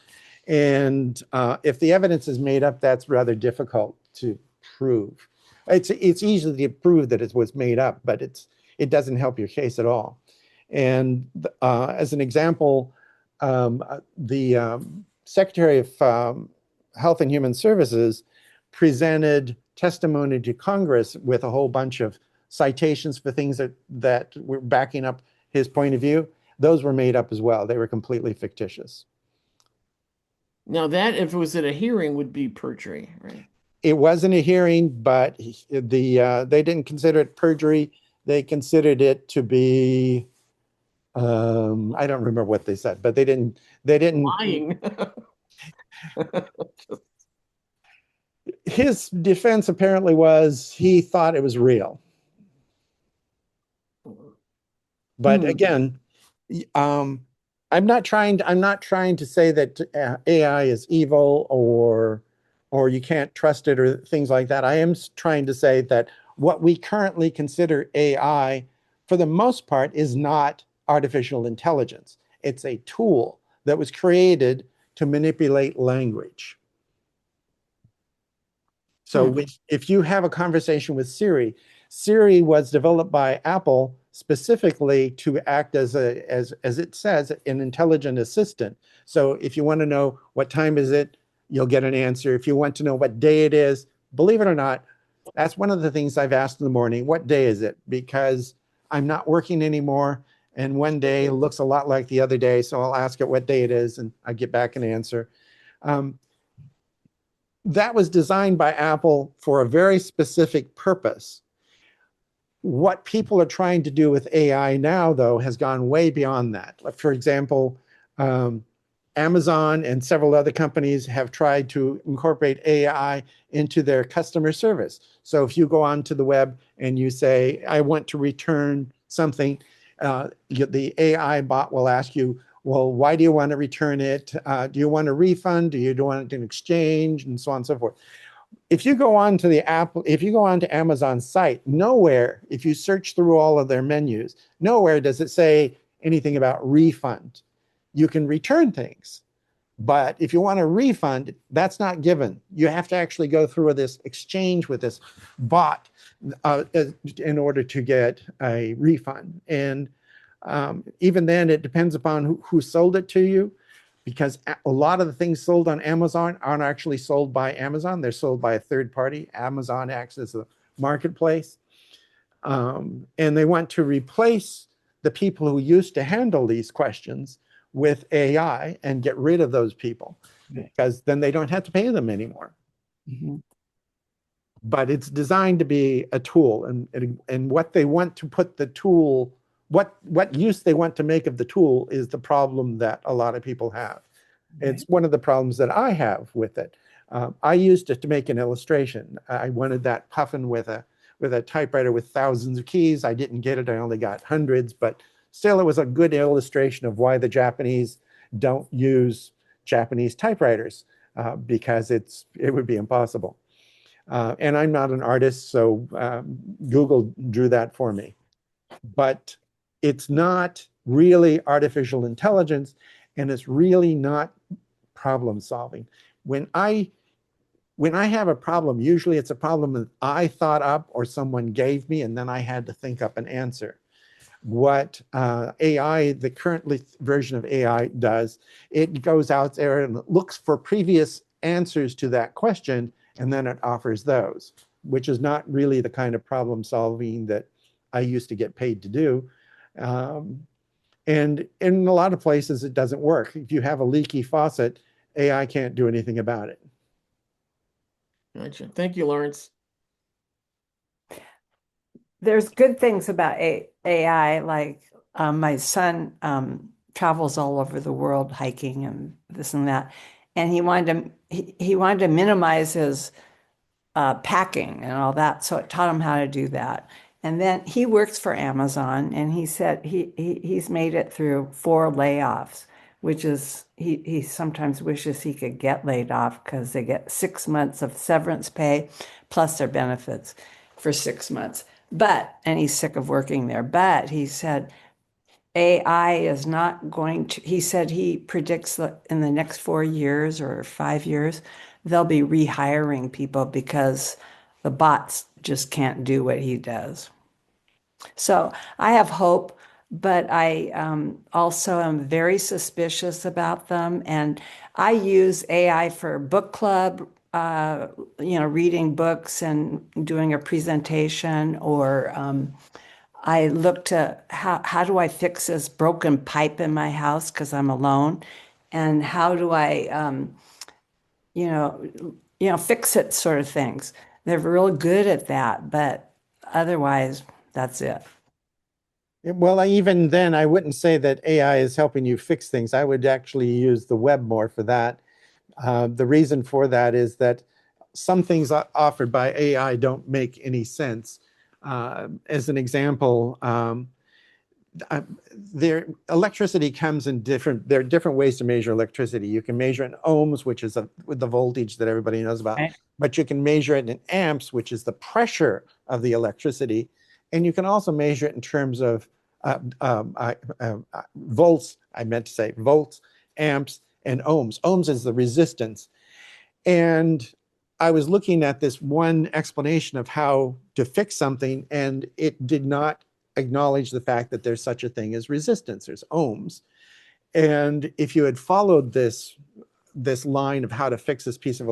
And if the evidence is made up, that's rather difficult to prove. It's easy to prove that it was made up, but it doesn't help your case at all. And as an example, the Secretary of Health and Human Services presented testimony to Congress with a whole bunch of citations for things that were backing up his point of view. Those were made up as well. They were completely fictitious. Now that, if it was at a hearing, would be perjury, right? It wasn't a hearing, but they didn't consider it perjury. They considered it to be, I don't remember what they said, but they didn't Lying. His defense apparently was he thought it was real. But again, I'm not trying to say that AI is evil or you can't trust it or things like that. I am trying to say that what we currently consider AI, for the most part, is not artificial intelligence. It's a tool that was created to manipulate language. So if you have a conversation with Siri, Siri was developed by Apple specifically to act as it says, an intelligent assistant. So if you want to know what time is it, you'll get an answer. If you want to know what day it is, believe it or not, that's one of the things I've asked in the morning. What day is it? Because I'm not working anymore, and one day looks a lot like the other day. So I'll ask it what day it is, and I get back an answer. That was designed by Apple for a very specific purpose. What people are trying to do with AI now, though, has gone way beyond that. For example, Amazon and several other companies have tried to incorporate AI into their customer service. So if you go onto the web and you say, I want to return something, the AI bot will ask you, well, why do you want to return it? Do you want a refund? Do you want an exchange? And so on and so forth. If you go on to Amazon's site, nowhere, if you search through all of their menus, nowhere does it say anything about refund. You can return things, but if you want a refund, that's not given. You have to actually go through this exchange with this bot in order to get a refund. And even then, it depends upon who sold it to you, because a lot of the things sold on Amazon aren't actually sold by Amazon. They're sold by a third party. Amazon acts as a marketplace. And they want to replace the people who used to handle these questions with AI and get rid of those people, because then they don't have to pay them anymore. But it's designed to be a tool, and what they want to put the tool, what use they want to make of the tool is the problem that a lot of people have. It's one of the problems that I have with it. I used it to make an illustration. I wanted that puffin with a typewriter with thousands of keys. I didn't get it. I only got hundreds, but still it was a good illustration of why the Japanese don't use Japanese typewriters, because it would be impossible. And I'm not an artist, so Google drew that for me. But it's not really artificial intelligence, and it's really not problem solving. When I have a problem, usually it's a problem that I thought up or someone gave me, and then I had to think up an answer. What AI, the current version of AI does, it goes out there and looks for previous answers to that question, and then it offers those, which is not really the kind of problem solving that I used to get paid to do. And in a lot of places, it doesn't work. If you have a leaky faucet, AI can't do anything about it. Gotcha. Thank you, Lawrence. There's good things about AI, like my son travels all over the world hiking and this and that, and he wanted to minimize his packing and all that, so it taught him how to do that. And then he works for Amazon, and he said he's made it through 4 layoffs, which is he sometimes wishes he could get laid off, because they get 6 months of severance pay plus their benefits for 6 months. And he's sick of working there. But he said AI is not going to, he said he predicts that in the next 4 years or 5 years, they'll be rehiring people because the bots just can't do what he does. So I have hope but I also am very suspicious about them. And I use AI for book club, reading books and doing a presentation, or I look to how do I fix this broken pipe in my house because I'm alone, and how do I fix it, sort of things. They're real good at that, but otherwise, that's it. Well, even then, I wouldn't say that AI is helping you fix things. I would actually use the web more for that. The reason for that is that some things offered by AI don't make any sense. As an example, electricity comes in there are different ways to measure electricity. You can measure it in ohms, which is with the voltage that everybody knows about, Right. but you can measure it in amps, which is the pressure of the electricity. And you can also measure it in terms of volts, I meant to say volts, amps, and ohms. Ohms is the resistance. And I was looking at this one explanation of how to fix something, and it did not acknowledge the fact that there's such a thing as resistance, there's ohms. And if you had followed this line of how to fix this piece of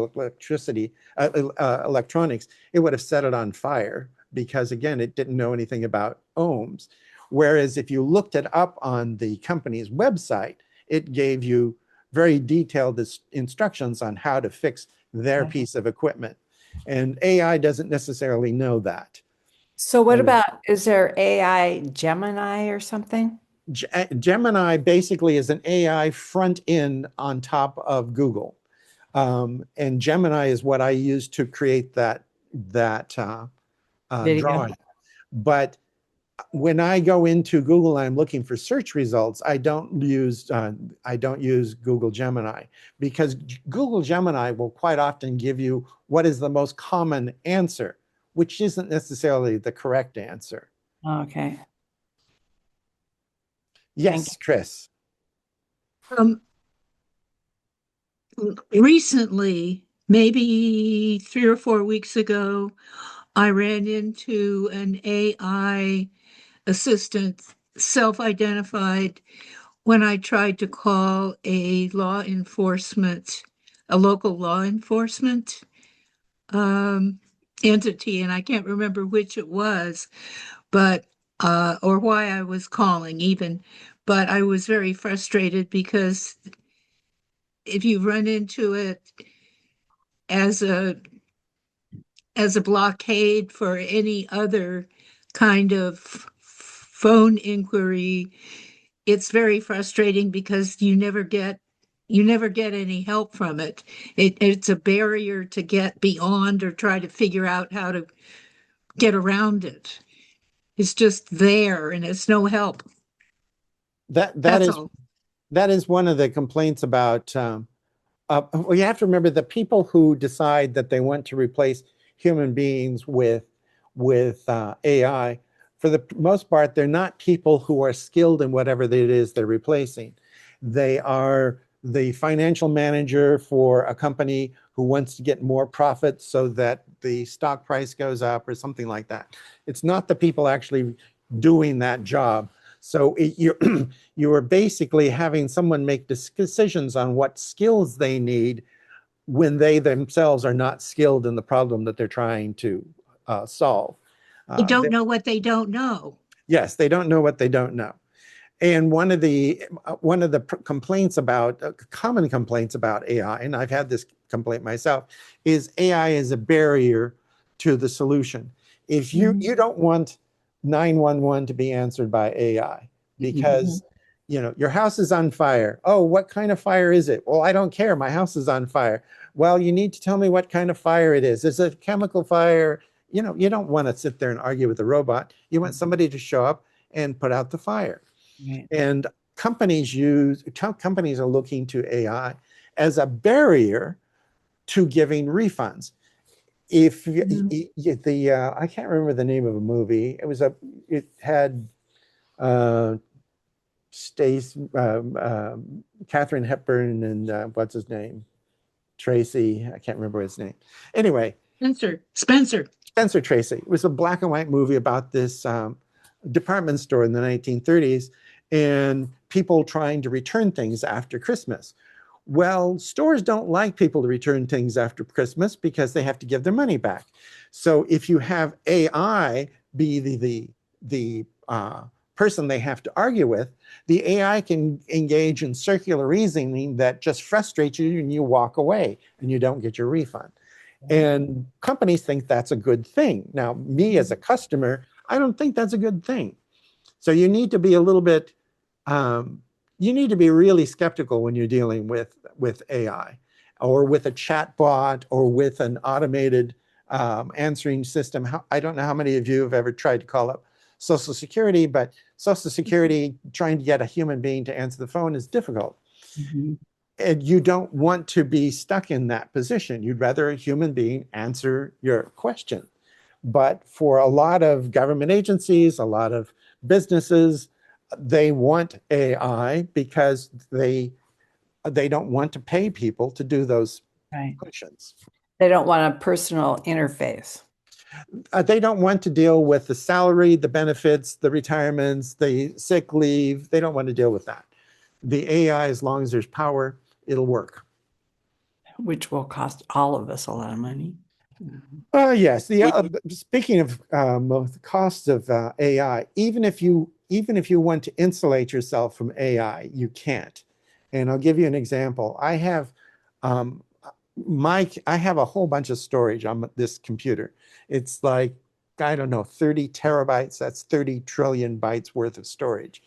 electronics, it would have set it on fire because, again, it didn't know anything about ohms. Whereas if you looked it up on the company's website, it gave you very detailed instructions on how to fix their piece of equipment. And AI doesn't necessarily know that. So what about, is there AI Gemini or something? Gemini basically is an AI front end on top of Google. And Gemini is what I use to create that drawing. But when I go into Google and I'm looking for search results, I don't use Google Gemini, because Google Gemini will quite often give you what is the most common answer, which isn't necessarily the correct answer. Okay. Yes, Chris. Recently, maybe 3 or 4 weeks ago, I ran into an AI assistant, self-identified, when I tried to call a local law enforcement entity, and I can't remember which it was, but or why I was calling even, but I was very frustrated because if you run into it as a blockade for any other kind of phone inquiry, it's very frustrating because you never get any help from it. It's a barrier to get beyond or try to figure out how to get around it. It's just there and it's no help. That is one of the complaints about well, you have to remember the people who decide that they want to replace human beings with AI, for the most part, they're not people who are skilled in whatever it is they're replacing. They are the financial manager for a company who wants to get more profit so that the stock price goes up or something like that. It's not the people actually doing that job. So you are basically having someone make decisions on what skills they need when they themselves are not skilled in the problem that they're trying to solve. They don't know what they don't know. Yes, they don't know what they don't know. And one of the complaints common complaints about AI, and I've had this complaint myself, is AI is a barrier to the solution. If you don't want 911 to be answered by AI because your house is on fire. Oh, what kind of fire is it? Well, I don't care. My house is on fire. Well, you need to tell me what kind of fire it is. Is it a chemical fire? You don't want to sit there and argue with a robot. You want somebody to show up and put out the fire. Right. And companies are looking to AI as a barrier to giving refunds. If I can't remember the name of a movie. It had Katharine Hepburn and what's his name? Tracy. I can't remember his name. Anyway. Spencer Tracy. It was a black and white movie about this department store in the 1930s and people trying to return things after Christmas. Well, stores don't like people to return things after Christmas because they have to give their money back. So if you have AI be the person they have to argue with, the AI can engage in circular reasoning that just frustrates you and you walk away and you don't get your refund. And companies think that's a good thing. Now, me as a customer, I don't think that's a good thing. So you need to be a little bit, you need to be really skeptical when you're dealing with AI or with a chat bot or with an automated answering system. I don't know how many of you have ever tried to call up Social Security, but Social Security trying to get a human being to answer the phone is difficult. Mhm. And you don't want to be stuck in that position. You'd rather a human being answer your question. But for a lot of government agencies, a lot of businesses, they want AI because they don't want to pay people to do those Right. functions. They don't want a personal interface. They don't want to deal with the salary, the benefits, the retirements, the sick leave. They don't want to deal with that. The AI, as long as there's power, it'll work. Which will cost all of us a lot of money. Yes. Speaking of the costs of AI, even if you want to insulate yourself from AI, you can't. And I'll give you an example. I have I have a whole bunch of storage on this computer. It's like, I don't know, 30 terabytes. That's 30 trillion bytes worth of storage.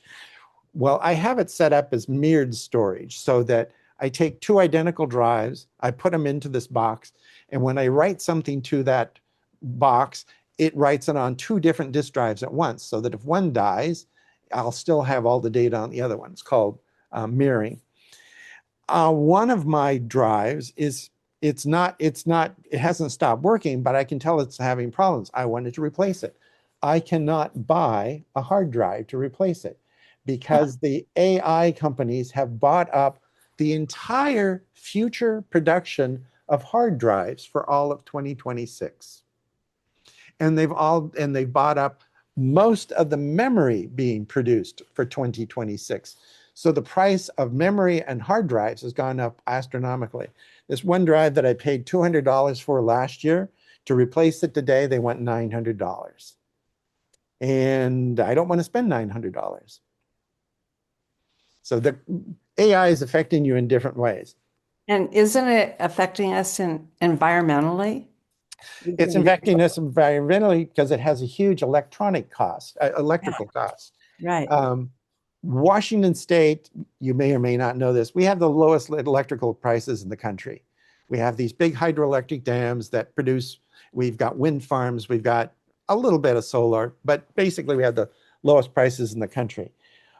Well, I have it set up as mirrored storage so that I take two identical drives, I put them into this box, and when I write something to that box, it writes it on two different disk drives at once, so that if one dies, I'll still have all the data on the other one. It's called mirroring. One of my drives it hasn't stopped working, but I can tell it's having problems. I wanted to replace it. I cannot buy a hard drive to replace it because the AI companies have bought up the entire future production of hard drives for all of 2026. And they've bought up most of the memory being produced for 2026. So the price of memory and hard drives has gone up astronomically. This one drive that I paid $200 for last year, to replace it today, they want $900. And I don't want to spend $900. So the AI is affecting you in different ways. And isn't it affecting us environmentally? It's affecting us environmentally because it has a huge electrical cost. Right. Washington State, you may or may not know this, we have the lowest electrical prices in the country. We have these big hydroelectric dams that produce, we've got wind farms, we've got a little bit of solar, but basically we have the lowest prices in the country.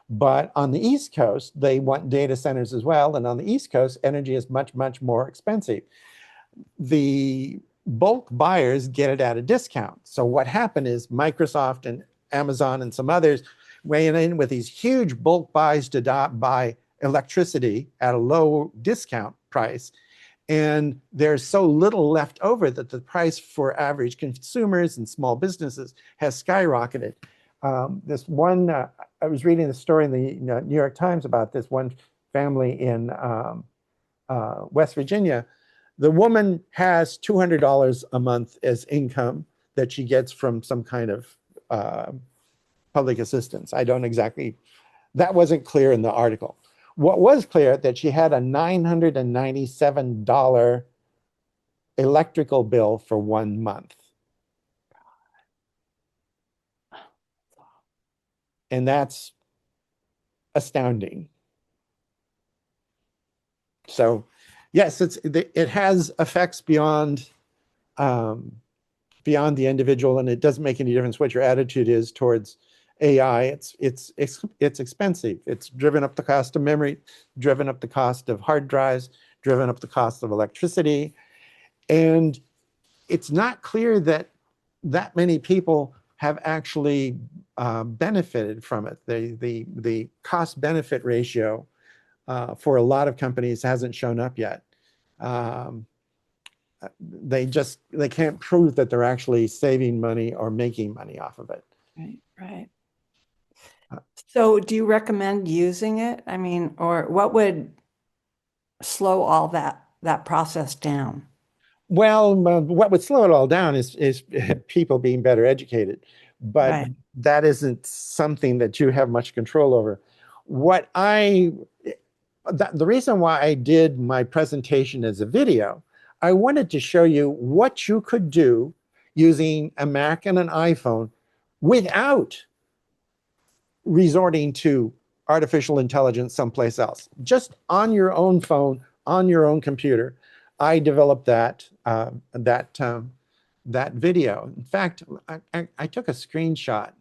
But on the East Coast, they want data centers as well. And on the East Coast, energy is much, much more expensive. The bulk buyers get it at a discount. So what happened is Microsoft and Amazon and some others weighing in with these huge bulk buys to buy electricity at a low discount price. And there's so little left over that the price for average consumers and small businesses has skyrocketed. This one, I was reading the story in the New York Times about this one family in West Virginia. The woman has $200 a month as income that she gets from some kind of public assistance. I don't exactly, that wasn't clear in the article. What was clear that she had a $997 electrical bill for 1 month. And that's astounding. So yes, it has effects beyond the individual, and it doesn't make any difference what your attitude is towards AI. It's expensive. It's driven up the cost of memory, driven up the cost of hard drives, driven up the cost of electricity, and it's not clear that many people have actually benefited from it. The cost benefit ratio for a lot of companies hasn't shown up yet. They can't prove that they're actually saving money or making money off of it. Right, right. So do you recommend using it? I mean, or what would slow all that process down? Well, what would slow it all down is people being better educated, but Right. that isn't something that you have much control over. What I the reason why I did my presentation as a video, I wanted to show you what you could do using a Mac and an iPhone without resorting to artificial intelligence someplace else. Just on your own phone, on your own computer, I developed that video. In fact, I took a screenshot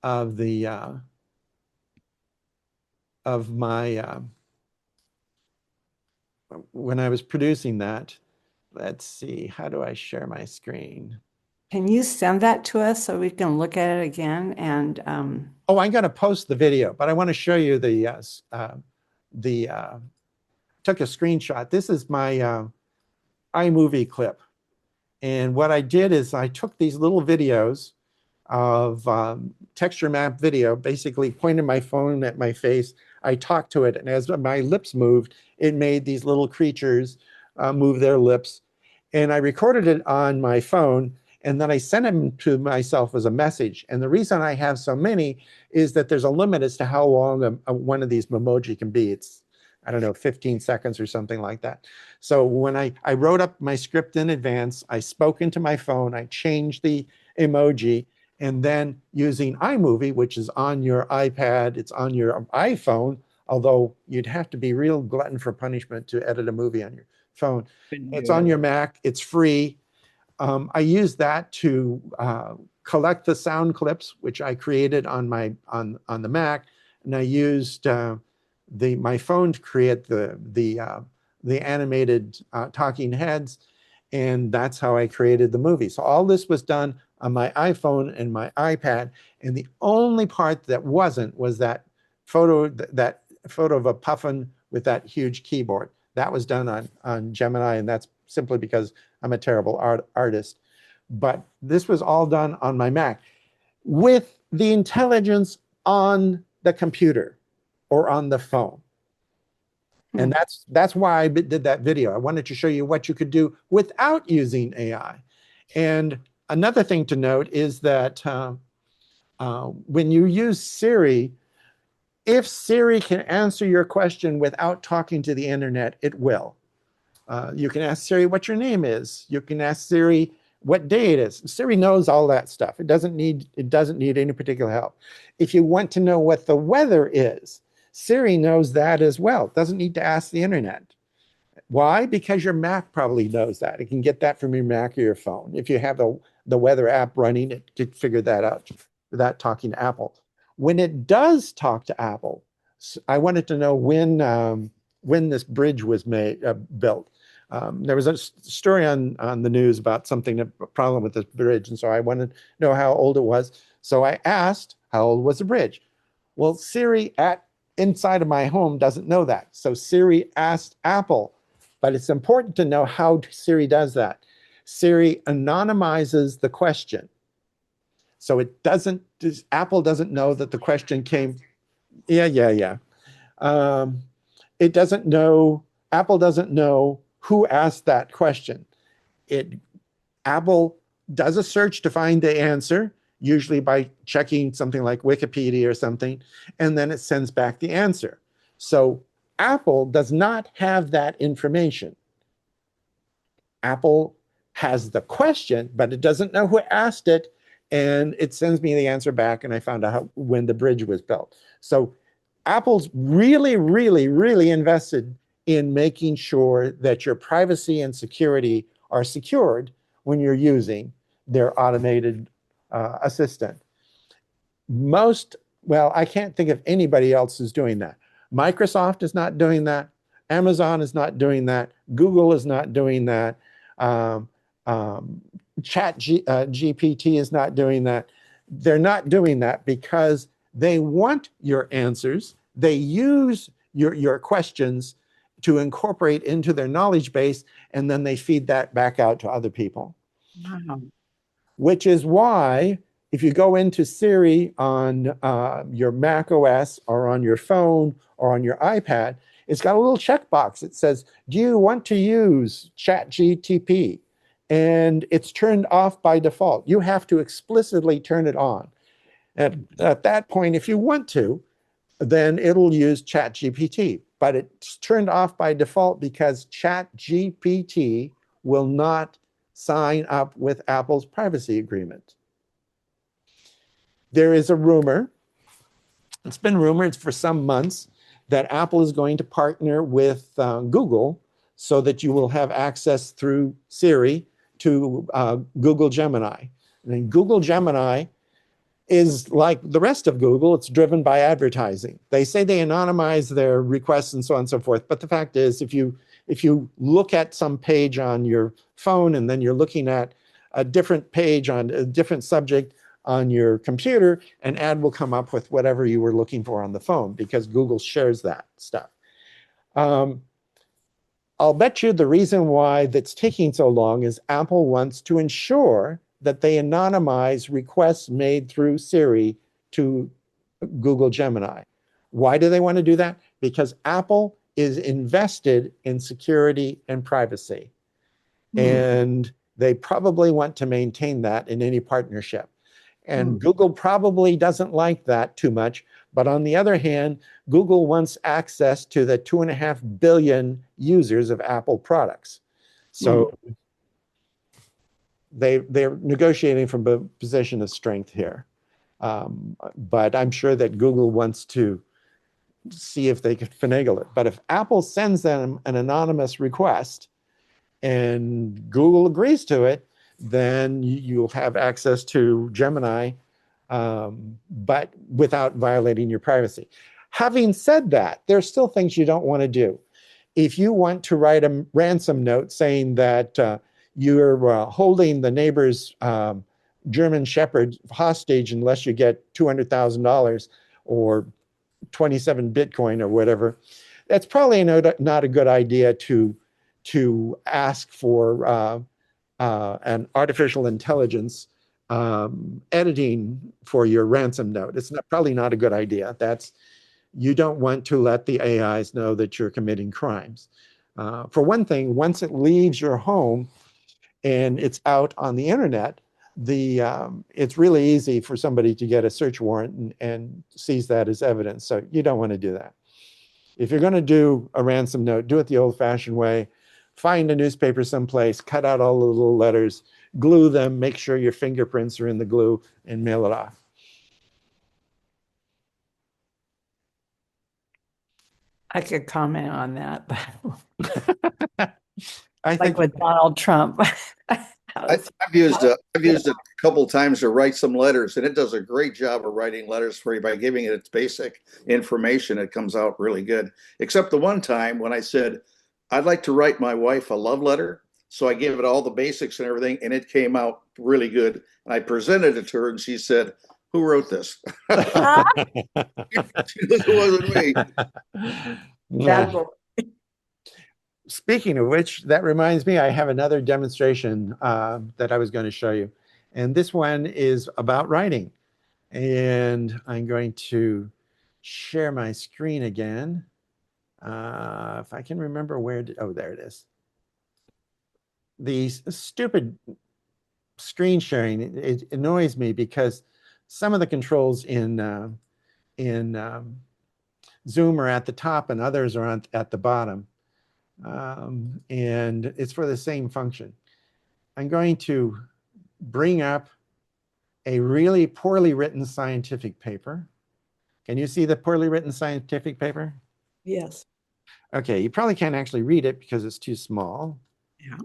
of the of my when I was producing that. Let's see, how do I share my screen? Can you send that to us so we can look at it again? And Oh, I'm going to post the video, but I want to show you took a screenshot. This is my iMovie clip. And what I did is I took these little videos of texture map video, basically pointed my phone at my face. I talked to it, and as my lips moved, it made these little creatures move their lips. And I recorded it on my phone, and then I sent them to myself as a message. And the reason I have so many is that there's a limit as to how long one of these memoji can be. It's, I don't know, 15 seconds or something like that. So when I wrote up my script in advance, I spoke into my phone, I changed the emoji, and then using iMovie, which is on your iPad, it's on your iPhone, although you'd have to be real glutton for punishment to edit a movie on your phone. It's on your Mac, it's free. I use that to collect the sound clips, which I created on the Mac, and I used my phone to create the animated talking heads, and that's how I created the movie. So all this was done on my iPhone and my iPad, and the only part that wasn't was that photo of a puffin with that huge keyboard. That was done on Gemini, and that's simply because I'm a terrible artist. But this was all done on my Mac with the intelligence on the computer or on the phone. And that's why I did that video. I wanted to show you what you could do without using AI. And another thing to note is that when you use Siri, if Siri can answer your question without talking to the internet, it will. You can ask Siri what your name is. You can ask Siri what day it is. Siri knows all that stuff. It doesn't need any particular help. If you want to know what the weather is, Siri knows that as well. It doesn't need to ask the internet. Why? Because your Mac probably knows that. It can get that from your Mac or your phone. If you have the weather app running, it could figure that out without talking to Apple. When it does talk to Apple, I wanted to know when this bridge was built. There was a story on the news about a problem with this bridge, and so I wanted to know how old it was. So I asked, how old was the bridge? Well, Siri inside of my home doesn't know that. So Siri asked Apple, but it's important to know how Siri does that. Siri anonymizes the question. So Apple doesn't know that the question came. Yeah. It doesn't know, Apple doesn't know who asked that question. Apple does a search to find the answer, usually by checking something like Wikipedia or something, and then it sends back the answer. So Apple does not have that information. Apple has the question, but it doesn't know who asked it, and it sends me the answer back, and I found out when the bridge was built. So Apple's really, really, really invested in making sure that your privacy and security are secured when you're using their automated assistant. I can't think of anybody else who's doing that. Microsoft is not doing that. Amazon is not doing that. Google is not doing that. GPT is not doing that. They're not doing that because they want your answers. They use your questions to incorporate into their knowledge base, and then they feed that back out to other people. Wow. Which is why if you go into Siri on your Mac OS or on your phone or on your iPad, it's got a little checkbox that says, do you want to use ChatGTP? And it's turned off by default. You have to explicitly turn it on. And at that point, if you want to, then it'll use ChatGPT. But it's turned off by default because ChatGPT will not sign up with Apple's privacy agreement. There is a rumor, it's been rumored for some months, that Apple is going to partner with Google so that you will have access through Siri to Google Gemini. And then Google Gemini is like the rest of Google, it's driven by advertising. They say they anonymize their requests and so on and so forth, but the fact is, if you look at some page on your phone and then you're looking at a different page on a different subject on your computer, an ad will come up with whatever you were looking for on the phone because Google shares that stuff. I'll bet you the reason why that's taking so long is Apple wants to ensure that they anonymize requests made through Siri to Google Gemini. Why do they want to do that? Because Apple is invested in security and privacy. And they probably want to maintain that in any partnership. And Google probably doesn't like that too much. But on the other hand, Google wants access to the 2.5 billion users of Apple products. So they're negotiating from a position of strength here. But I'm sure that Google wants to see if they can finagle it. But if Apple sends them an anonymous request and Google agrees to it, then you'll have access to Gemini, but without violating your privacy. Having said that, there's still things you don't want to do. If you want to write a ransom note saying that you're holding the neighbor's German Shepherd hostage unless you get $200,000 or 27 Bitcoin or whatever, that's probably not a good idea to ask for an artificial intelligence editing for your ransom note. It's probably not a good idea. You don't want to let the AIs know that you're committing crimes. For one thing, once it leaves your home and it's out on the internet, it's really easy for somebody to get a search warrant and seize that as evidence. So you don't want to do that. If you're going to do a ransom note, do it the old-fashioned way. Find a newspaper someplace, cut out all the little letters, glue them, make sure your fingerprints are in the glue, and mail it off. I could comment on that, but I like think with Donald Trump. I've used it a couple times to write some letters, and it does a great job of writing letters for you by giving it its basic information. It comes out really good. Except the one time when I said, I'd like to write my wife a love letter. So I gave it all the basics and everything, and it came out really good. And I presented it to her, and she said, "Who wrote this?" She knew it wasn't me. Bad boy. Speaking of which, that reminds me, I have another demonstration that I was going to show you. And this one is about writing. And I'm going to share my screen again. If I can remember oh, there it is. The stupid screen sharing, it annoys me because some of the controls in Zoom are at the top and others are at the bottom. And it's for the same function. I'm going to bring up a really poorly written scientific paper. Can you see the poorly written scientific paper? Yes. Okay, you probably can't actually read it because it's too small. Yeah.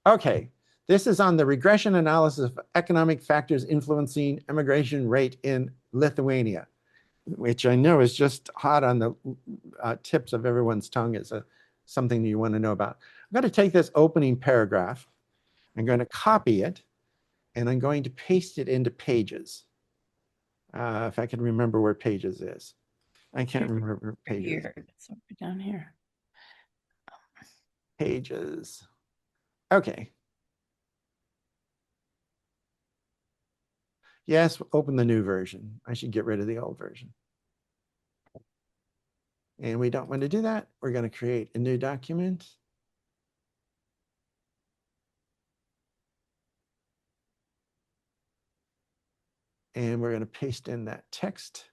Okay, this is on the regression analysis of economic factors influencing immigration rate in Lithuania, which I know is just hot on the tips of everyone's tongue. It's something you want to know about. I'm going to take this opening paragraph. I'm going to copy it, and I'm going to paste it into Pages. If I can remember where Pages is. I can't remember where Pages. Here, it's over down here. Pages. Okay. Yes, open the new version. I should get rid of the old version. And we don't want to do that. We're going to create a new document. And we're going to paste in that text.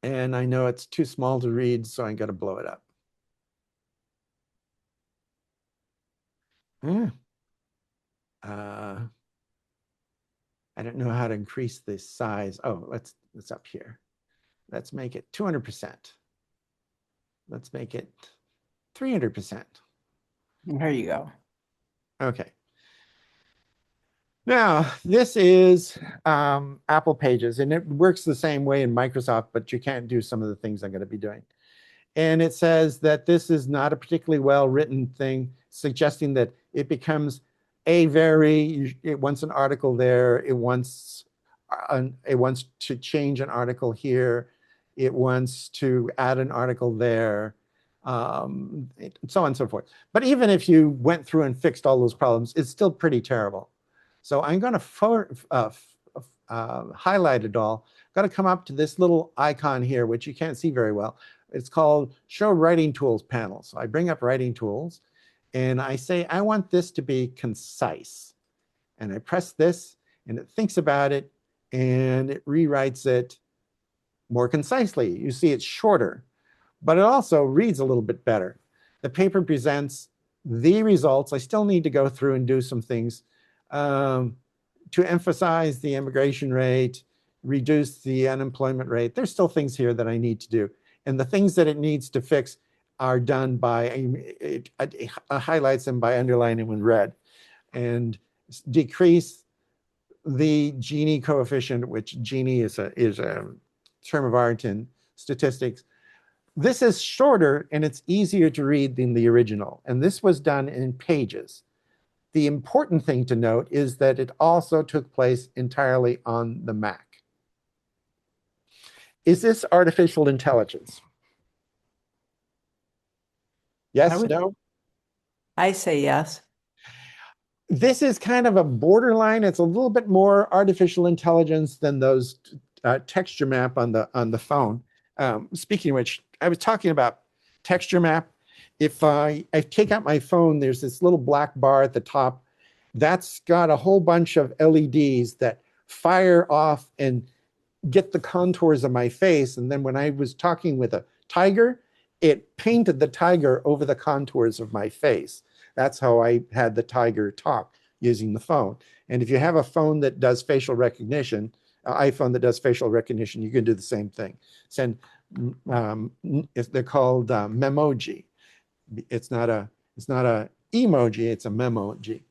And I know it's too small to read, so I'm going to blow it up. I don't know how to increase the size. Oh, it's up here. Let's make it 200%. Let's make it 300%. There you go. Okay. Now, this is Apple Pages, and it works the same way in Microsoft, but you can't do some of the things I'm going to be doing. And it says that this is not a particularly well-written thing, suggesting that it becomes it wants an article there, it wants to change an article here, it wants to add an article there, so on and so forth. But even if you went through and fixed all those problems, it's still pretty terrible. So I'm going to highlight it all. Got to come up to this little icon here, which you can't see very well. It's called Show Writing Tools panel. So I bring up Writing Tools, and I say, I want this to be concise. And I press this, and it thinks about it, and it rewrites it more concisely. You see it's shorter, but it also reads a little bit better. The paper presents the results. I still need to go through and do some things to emphasize the immigration rate, reduce the unemployment rate. There's still things here that I need to do. And the things that it needs to fix are done by, it highlights them by underlining them in red. And decrease the Gini coefficient, which Gini is a term of art in statistics. This is shorter and it's easier to read than the original. And this was done in Pages. The important thing to note is that it also took place entirely on the Mac. Is this artificial intelligence? Yes, no? I say yes. This is kind of a borderline. It's a little bit more artificial intelligence than those texture map on the phone. Speaking of which, I was talking about texture map. If I take out my phone, there's this little black bar at the top. That's got a whole bunch of LEDs that fire off and get the contours of my face. And then when I was talking with a tiger, it painted the tiger over the contours of my face. That's how I had the tiger talk using the phone. And if you have a phone that does facial recognition, iPhone that does facial recognition, you can do the same thing. They're called memoji. It's not a emoji, it's a memoji.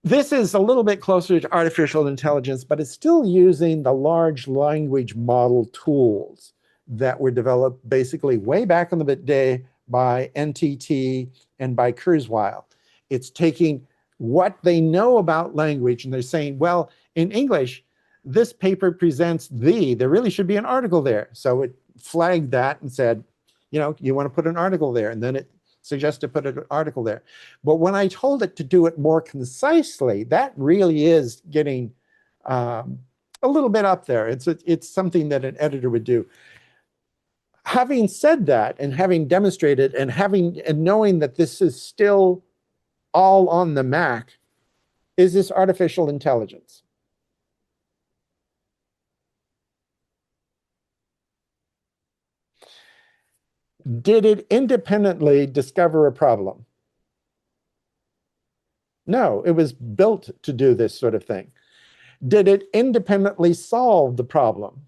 This is a little bit closer to artificial intelligence, but it's still using the large language model tools that were developed basically way back in the day by NTT and by Kurzweil. It's taking what they know about language and they're saying, well, in English, this paper presents there really should be an article there. So it flagged that and said, you want to put an article there. And then it suggested put an article there. But when I told it to do it more concisely, that really is getting a little bit up there. It's something that an editor would do. Having said that, and having demonstrated, and knowing that this is still all on the Mac, is this artificial intelligence? Did it independently discover a problem? No, it was built to do this sort of thing. Did it independently solve the problem?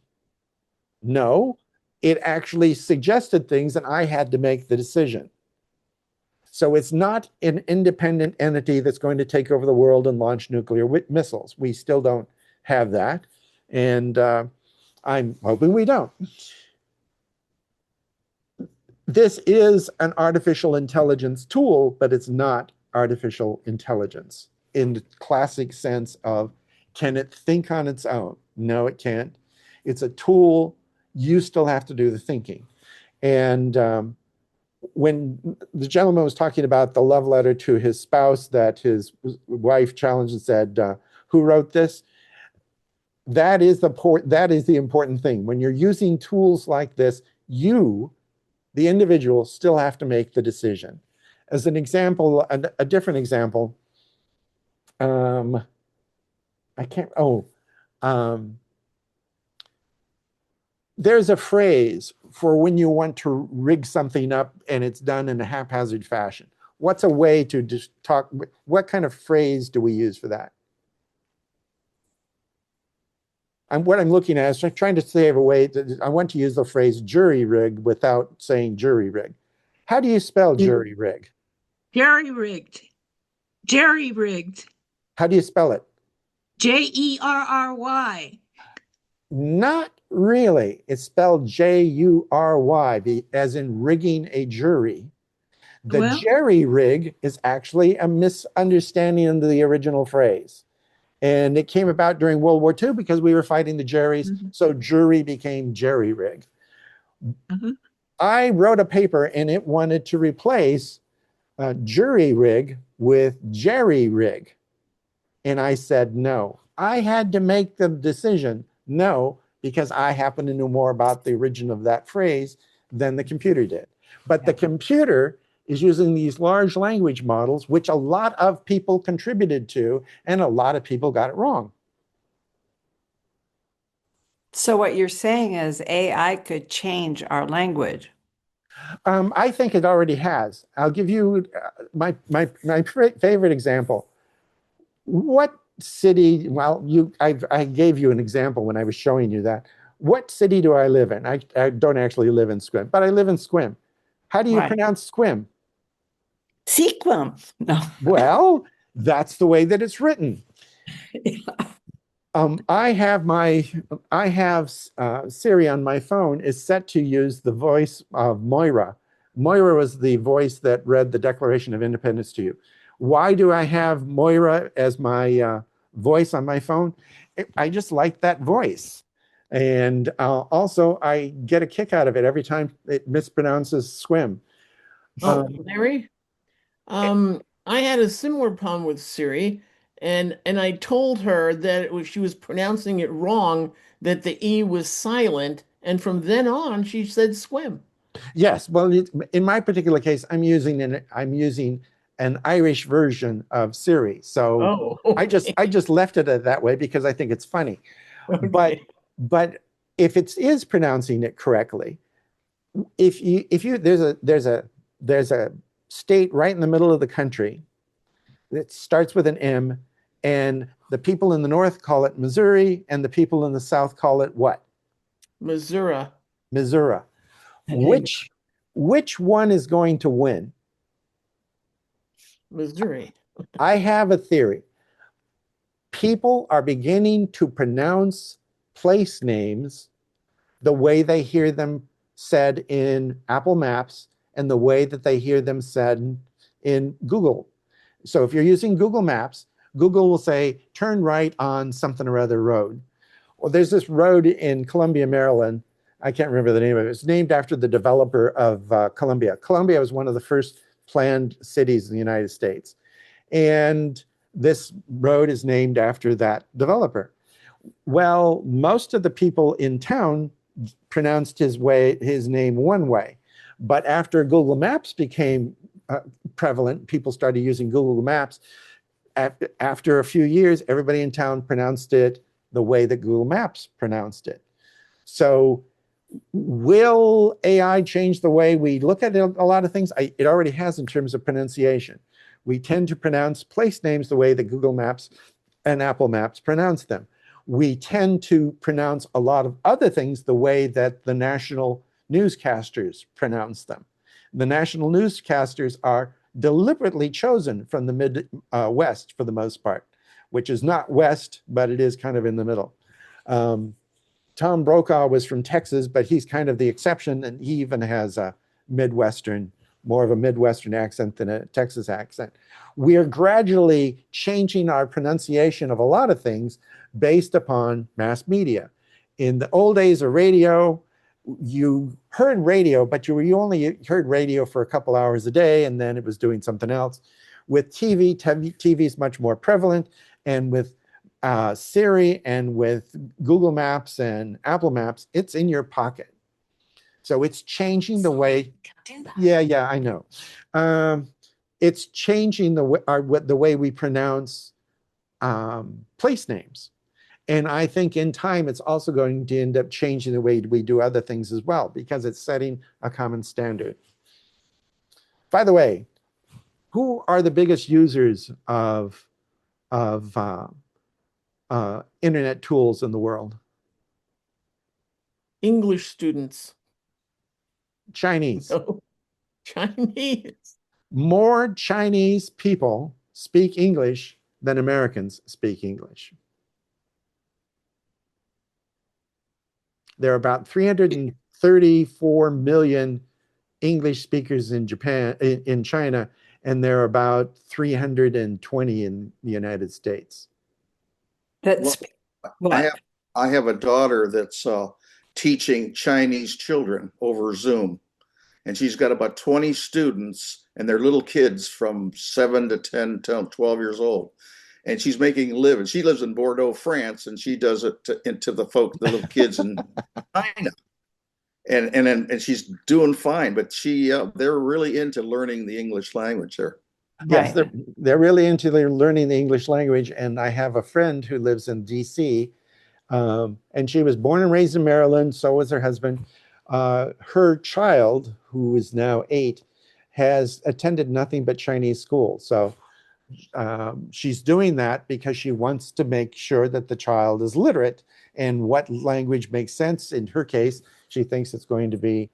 No, it actually suggested things and I had to make the decision. So it's not an independent entity that's going to take over the world and launch nuclear missiles. We still don't have that. And I'm hoping we don't. This is an artificial intelligence tool, but it's not artificial intelligence in the classic sense of, can it think on its own? No, it can't. It's a tool. You still have to do the thinking. And when the gentleman was talking about the love letter to his spouse that his wife challenged and said, who wrote this? That is the important thing. When you're using tools like this, you, the individual, still have to make the decision. As an example, a different example, there's a phrase for when you want to rig something up and it's done in a haphazard fashion. What's a way to just talk? What kind of phrase do we use for that? What I'm looking at is trying to save a way. I want to use the phrase jury rig without saying jury rig. How do you spell jury rig? Jerry rigged. Jerry rigged. How do you spell it? Jerry. Not really. It's spelled Jury, as in rigging a jury. The jerry rig is actually a misunderstanding of the original phrase. And it came about during World War II because we were fighting the Jerrys. So jury became jerry rig. I wrote a paper and it wanted to replace jury rig with jerry rig. And I said no. I had to make the decision no, because I happen to know more about the origin of that phrase than the computer did. But the computer is using these large language models, which a lot of people contributed to, and a lot of people got it wrong. So what you're saying is AI could change our language. I think it already has. I'll give you my favorite example. What city, I gave you an example when I was showing you that. What city do I live in? I don't actually live in Sequim, but I live in Sequim. How do you pronounce Sequim? Sequim. No. Well, that's the way that it's written. I have Siri on my phone is set to use the voice of Moira. Moira was the voice that read the Declaration of Independence to you. Why do I have Moira as my voice on my phone? I just like that voice. And also, I get a kick out of it every time it mispronounces swim. Larry, I had a similar problem with Siri, and I told her that she was pronouncing it wrong, that the E was silent, and from then on, she said swim. Yes, well, in my particular case, I'm using an Irish version of Siri. So I just left it that way because I think it's funny. Okay. But if it is pronouncing it correctly, there's a state right in the middle of the country that starts with an M, and the people in the north call it Missouri, and the people in the south call it what? Missouri. Missouri. Which one is going to win? Missouri. I have a theory. People are beginning to pronounce place names the way they hear them said in Apple Maps and the way that they hear them said in Google. So if you're using Google Maps, Google will say, turn right on something or other road. Well, there's this road in Columbia, Maryland. I can't remember the name of it. It's named after the developer of Columbia. Columbia was one of the first planned cities in the United States. And this road is named after that developer. Well, most of the people in town pronounced his name one way. But after Google Maps became prevalent, people started using Google Maps. After a few years, everybody in town pronounced it the way that Google Maps pronounced it. So will AI change the way we look at a lot of things? It already has in terms of pronunciation. We tend to pronounce place names the way that Google Maps and Apple Maps pronounce them. We tend to pronounce a lot of other things the way that the national newscasters pronounce them. The national newscasters are deliberately chosen from the Midwest for the most part, which is not West, but it is kind of in the middle. Tom Brokaw was from Texas, but he's kind of the exception, and he even has a more of a Midwestern accent than a Texas accent. We are gradually changing our pronunciation of a lot of things based upon mass media. In the old days of radio, you heard radio, but you only heard radio for a couple hours a day, and then it was doing something else. With TV is much more prevalent, and with Siri and with Google Maps and Apple Maps, it's in your pocket. So it's changing the way. Yeah, I know. It's changing the way we pronounce place names. And I think in time, it's also going to end up changing the way we do other things as well, because it's setting a common standard. By the way, who are the biggest users of internet tools in the world? English students. Chinese. No. Chinese. More Chinese people speak English than Americans speak English. There are about 334 million English speakers in China, and there are about 320 in the United States. I have a daughter that's teaching Chinese children over Zoom, and she's got about 20 students, and they're little kids from 7 to 10, 12 years old. And she's making a living. She lives in Bordeaux, France, and she does it into the little kids in China. And she's doing fine, but they're really into learning the English language there. Yes, they're really into learning the English language. And I have a friend who lives in DC, and she was born and raised in Maryland. So was her husband. Her child, who is now 8, has attended nothing but Chinese school. So she's doing that because she wants to make sure that the child is literate and what language makes sense. In her case, she thinks it's going to be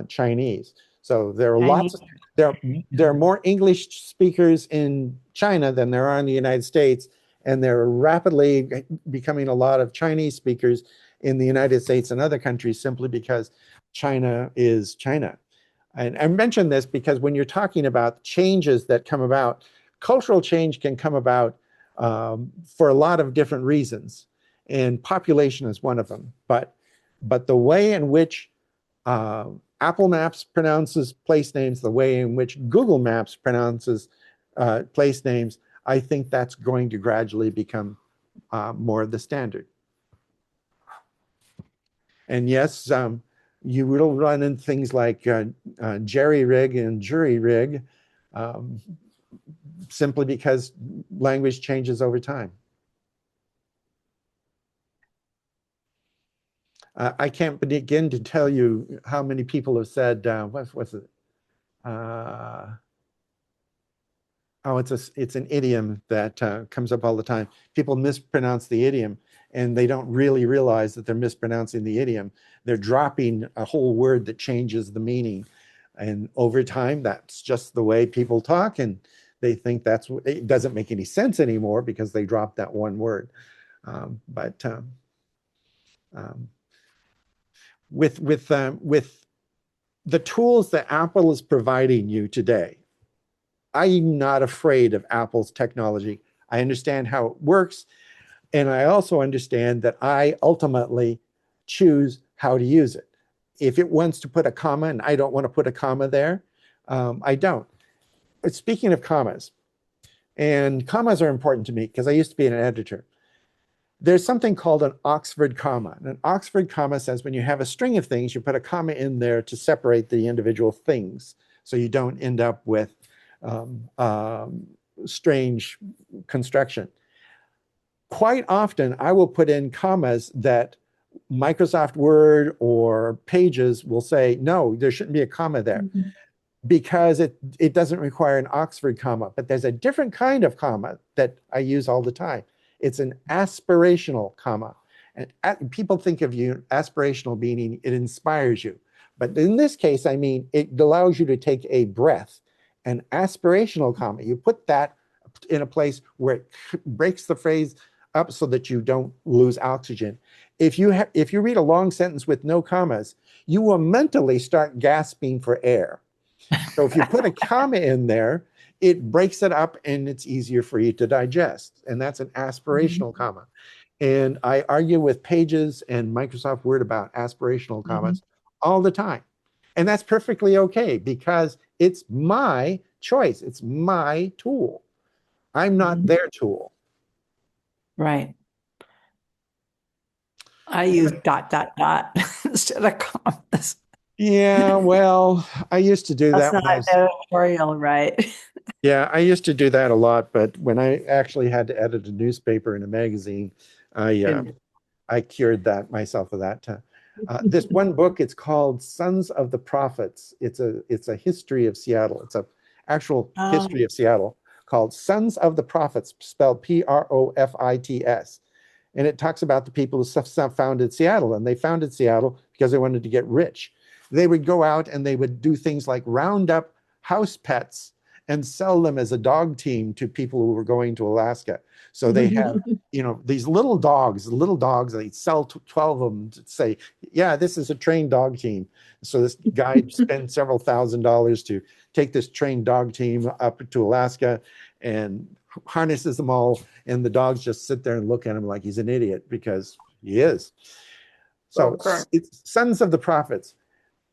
Chinese. So there are there are more English speakers in China than there are in the United States, and there are rapidly becoming a lot of Chinese speakers in the United States and other countries, simply because China is China. And I mention this because when you're talking about changes that come about, cultural change can come about for a lot of different reasons, and population is one of them. But the way in which Apple Maps pronounces place names, the way in which Google Maps pronounces place names, I think that's going to gradually become more of the standard. And yes, you will run into things like jerry rig and jury rig, simply because language changes over time. I can't begin to tell you how many people have said, what's it? It's an idiom that comes up all the time. People mispronounce the idiom, and they don't really realize that they're mispronouncing the idiom. They're dropping a whole word that changes the meaning. And over time, that's just the way people talk, and they think it doesn't make any sense anymore because they dropped that one word. With the tools that Apple is providing you today, I'm not afraid of Apple's technology. I understand how it works, and I also understand that I ultimately choose how to use it. If it wants to put a comma and I don't want to put a comma there, I don't. But speaking of commas, and commas are important to me because I used to be an editor. There's something called an Oxford comma. And an Oxford comma says when you have a string of things, you put a comma in there to separate the individual things, so you don't end up with strange construction. Quite often, I will put in commas that Microsoft Word or Pages will say, no, there shouldn't be a comma there, because it doesn't require an Oxford comma. But there's a different kind of comma that I use all the time. It's an aspirational comma. And people think of aspirational meaning it inspires you. But in this case, I mean, it allows you to take a breath. An aspirational comma, you put that in a place where it breaks the phrase up so that you don't lose oxygen. If you read a long sentence with no commas, you will mentally start gasping for air. So if you put a comma in there, it breaks it up and it's easier for you to digest. And that's an aspirational comma. And I argue with Pages and Microsoft Word about aspirational commas all the time. And that's perfectly okay because it's my choice. It's my tool. I'm not their tool. Right. I use ... instead of commas. Yeah, well, I used to do That's that when I not was, editorial, right? yeah, I used to do that a lot, but when I actually had to edit a newspaper and a magazine, I cured that myself of that. This one book, it's called Sons of the Prophets. It's a history of Seattle. It's a actual history of Seattle called Sons of the Prophets, spelled Profits. And it talks about the people who founded Seattle, and they founded Seattle because they wanted to get rich. They would go out and they would do things like round up house pets and sell them as a dog team to people who were going to Alaska. So they have, these little dogs, they sell 12 of them to say, yeah, this is a trained dog team. So this guy spends several $1,000s to take this trained dog team up to Alaska and harnesses them all, and the dogs just sit there and look at him like he's an idiot because he is. So it's Sons of the Prophets.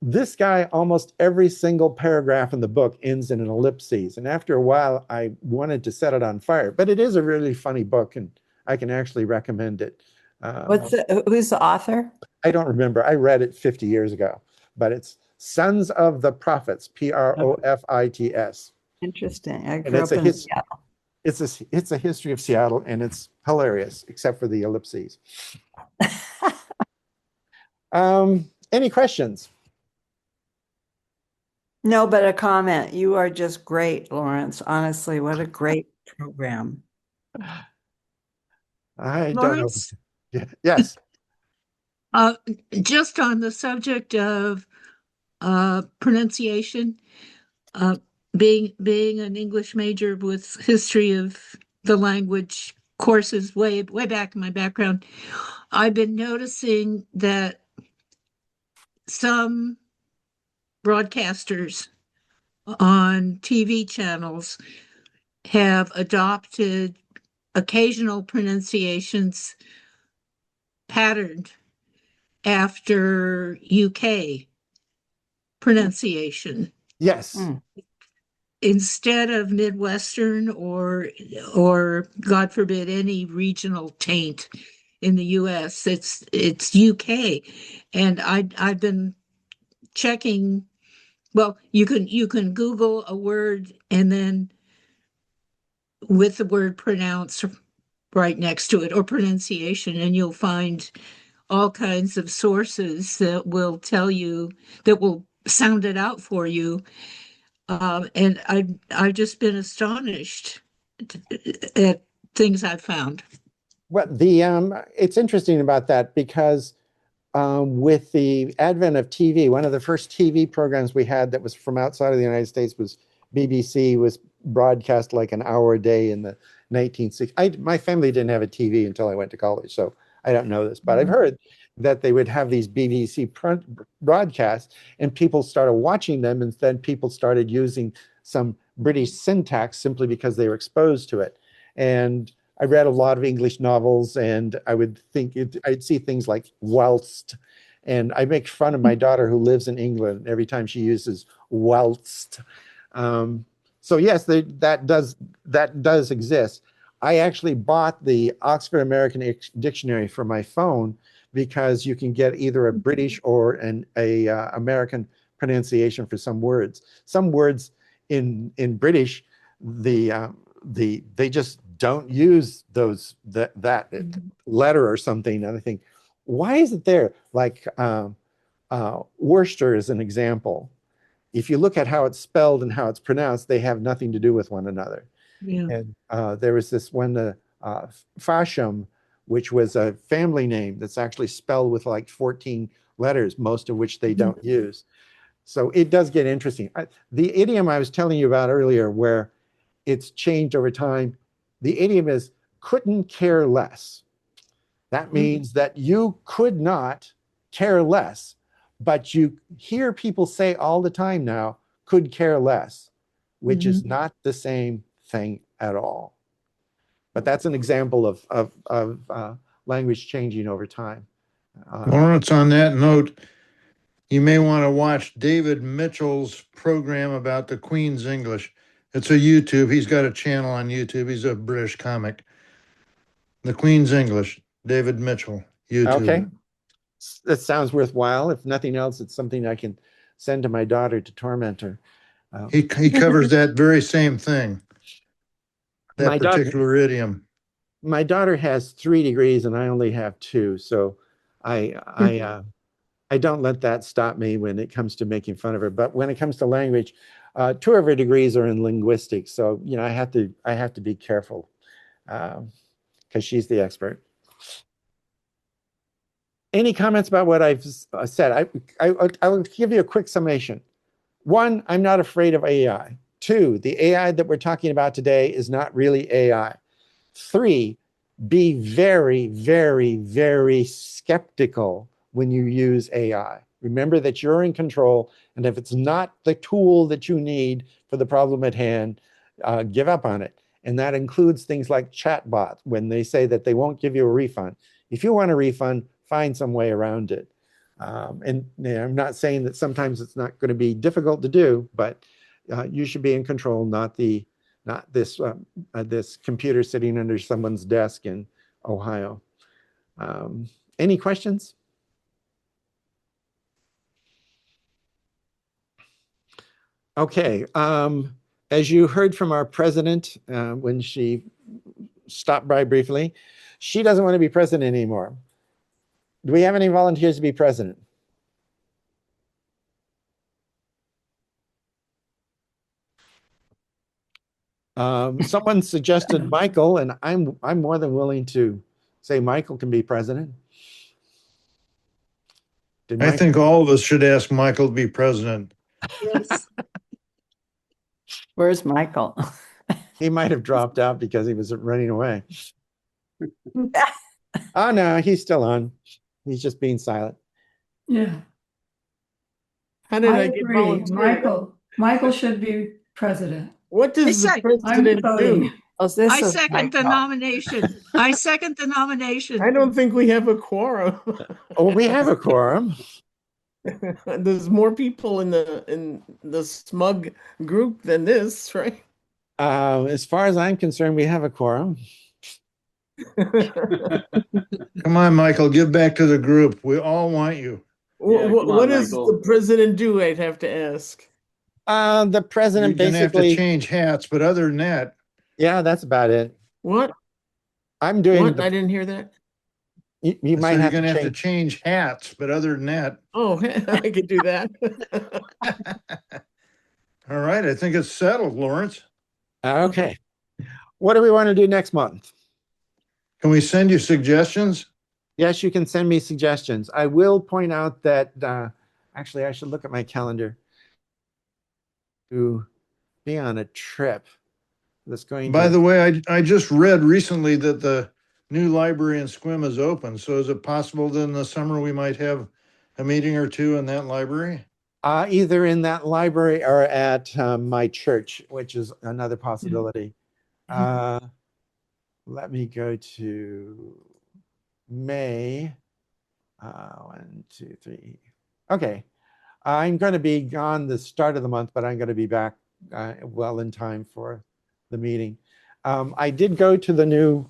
This guy, almost every single paragraph in the book ends in an ellipses. And after a while, I wanted to set it on fire. But it is a really funny book, and I can actually recommend it. Who's the author? I don't remember. I read it 50 years ago. But it's Sons of the Prophets, Profits. Interesting. I And grew up in Seattle. It's a history of Seattle, and it's hilarious, except for the ellipses. Any questions? No, but a comment. You are just great, Lawrence. Honestly, what a great program. I Lawrence? don't know. Yes. Just on the subject of pronunciation, being an English major with history of the language courses way back in my background, I've been noticing that some broadcasters on TV channels have adopted occasional pronunciations patterned after UK pronunciation. Yes. Instead of Midwestern or God forbid any regional taint in the US, it's UK. And I've been checking. Well, you can Google a word and then with the word pronounce right next to it or pronunciation, and you'll find all kinds of sources that will tell you, that will sound it out for you. And I've just been astonished at things I've found. Well, it's interesting about that because with the advent of TV, one of the first TV programs we had that was from outside of the United States was BBC, was broadcast like an hour a day in the 1960s. My family didn't have a TV until I went to college, so I don't know this, but I've heard that they would have these BBC broadcasts and people started watching them, and then people started using some British syntax simply because they were exposed to it. And I read a lot of English novels, and I would think I'd see things like whilst, and I make fun of my daughter who lives in England every time she uses whilst. So yes, that does exist. I actually bought the Oxford American Dictionary for my phone because you can get either a British or an American pronunciation for some words. Some words in British, they just don't use that letter or something. And I think, why is it there? Like Worcester is an example. If you look at how it's spelled and how it's pronounced, they have nothing to do with one another. Yeah. And there was this one, Fasham, which was a family name that's actually spelled with like 14 letters, most of which they don't use. So it does get interesting. The idiom I was telling you about earlier, where it's changed over time, the idiom is couldn't care less. That means that you could not care less, but you hear people say all the time now, could care less, which is not the same thing at all. But that's an example of language changing over time. Lawrence, on that note, You may want to watch David Mitchell's program about the Queen's English. It's a YouTube. He's got a channel on YouTube. He's a British comic. The Queen's English, David Mitchell, YouTube. Okay. That sounds worthwhile. If nothing else, it's something I can send to my daughter to torment her. He covers that very same thing, My that daughter, particular idiom. my daughter has 3 degrees and I only have 2, so I don't let that stop me when it comes to making fun of her. But when it comes to language, 2 of her degrees are in linguistics, so I have to be careful because she's the expert. Any comments about what I've said? I'll give you a quick summation. 1, I'm not afraid of AI. 2, the AI that we're talking about today is not really AI. 3, be very, very, very skeptical when you use AI. Remember that you're in control, and if it's not the tool that you need for the problem at hand, give up on it. And that includes things like chatbots, when they say that they won't give you a refund. If you want a refund, find some way around it. And I'm not saying that sometimes it's not going to be difficult to do, but you should be in control, not this computer sitting under someone's desk in Ohio. Any questions? Okay. As you heard from our president when she stopped by briefly, she doesn't want to be president anymore. Do we have any volunteers to be president? Someone suggested Michael, and I'm more than willing to say Michael can be president. I think all of us should ask Michael to be president. Yes. Where's Michael? He might have dropped out because he was running away. Oh no, he's still on. He's just being silent. Yeah. How did I I get agree. volunteered? Michael should be president. What does the president do? Oh, this I is second the Michael. nomination. I second the nomination. I don't think we have a quorum. Oh, we have a quorum. There's more people in the smug group than this, right? As far as I'm concerned, we have a quorum. Come on, Michael, give back to the group. We all want you. What does the president do? I'd have to ask. The president You're gonna have to basically change hats, but other than that, yeah, that's about it. What? I'm doing. What? I didn't hear that. You might you're have gonna to have to change. change hats, but other than that, Oh, I could do that. all right. I think it's settled, Lawrence. Okay. What do we want to do next month? Can we send you suggestions? Yes, you can send me suggestions. I will point out that actually I should look at my calendar to be on a trip that's going By to. the way, I just read recently that the new library in Sequim is open. So is it possible that in the summer we might have a meeting or two in that library? Either in that library or at my church, which is another possibility. Let me go to May. 1, 2, 3. Okay. I'm going to be gone the start of the month, but I'm going to be back well in time for the meeting. I did go to the new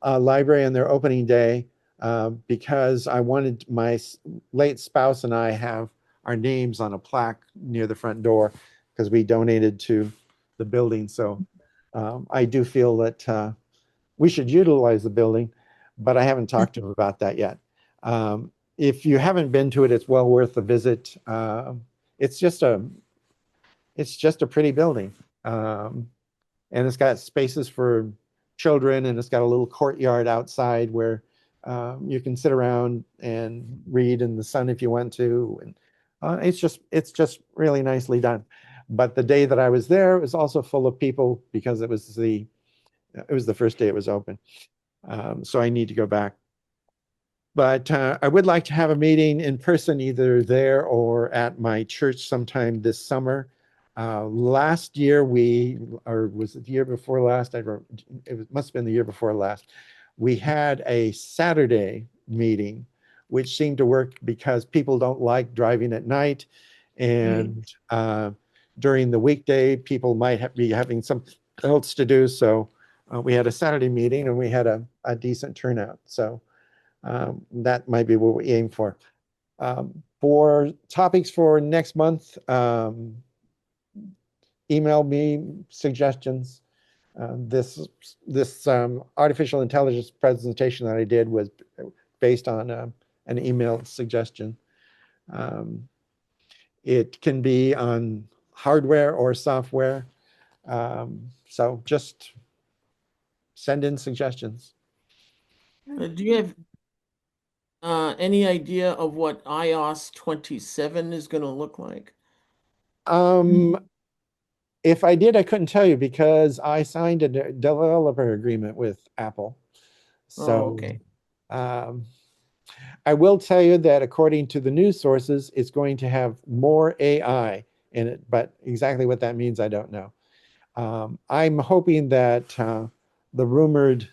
library on their opening day because I wanted my late spouse and I have our names on a plaque near the front door because we donated to the building. So I do feel that we should utilize the building, but I haven't talked to him about that yet. If you haven't been to it, it's well worth a visit. It's just a pretty building. And it's got spaces for children, and it's got a little courtyard outside where you can sit around and read in the sun if you want to. And it's just really nicely done. But the day that I was there, it was also full of people because it was the first day it was open. So I need to go back. But I would like to have a meeting in person, either there or at my church sometime this summer. Last year or was it the year before last? Must have been the year before last. We had a Saturday meeting which seemed to work because people don't like driving at night. And during the weekday, people might be having something else to do. So we had a Saturday meeting and we had a decent turnout. So that might be what we aim for. For topics for next month, email me suggestions. This artificial intelligence presentation that I did was based on an email suggestion. It can be on hardware or software. So just send in suggestions. Do you have any idea of what iOS 27 is going to look like? If I did, I couldn't tell you because I signed a developer agreement with Apple. So, okay. I will tell you that according to the news sources, it's going to have more AI in it, but exactly what that means, I don't know. I'm hoping that the rumored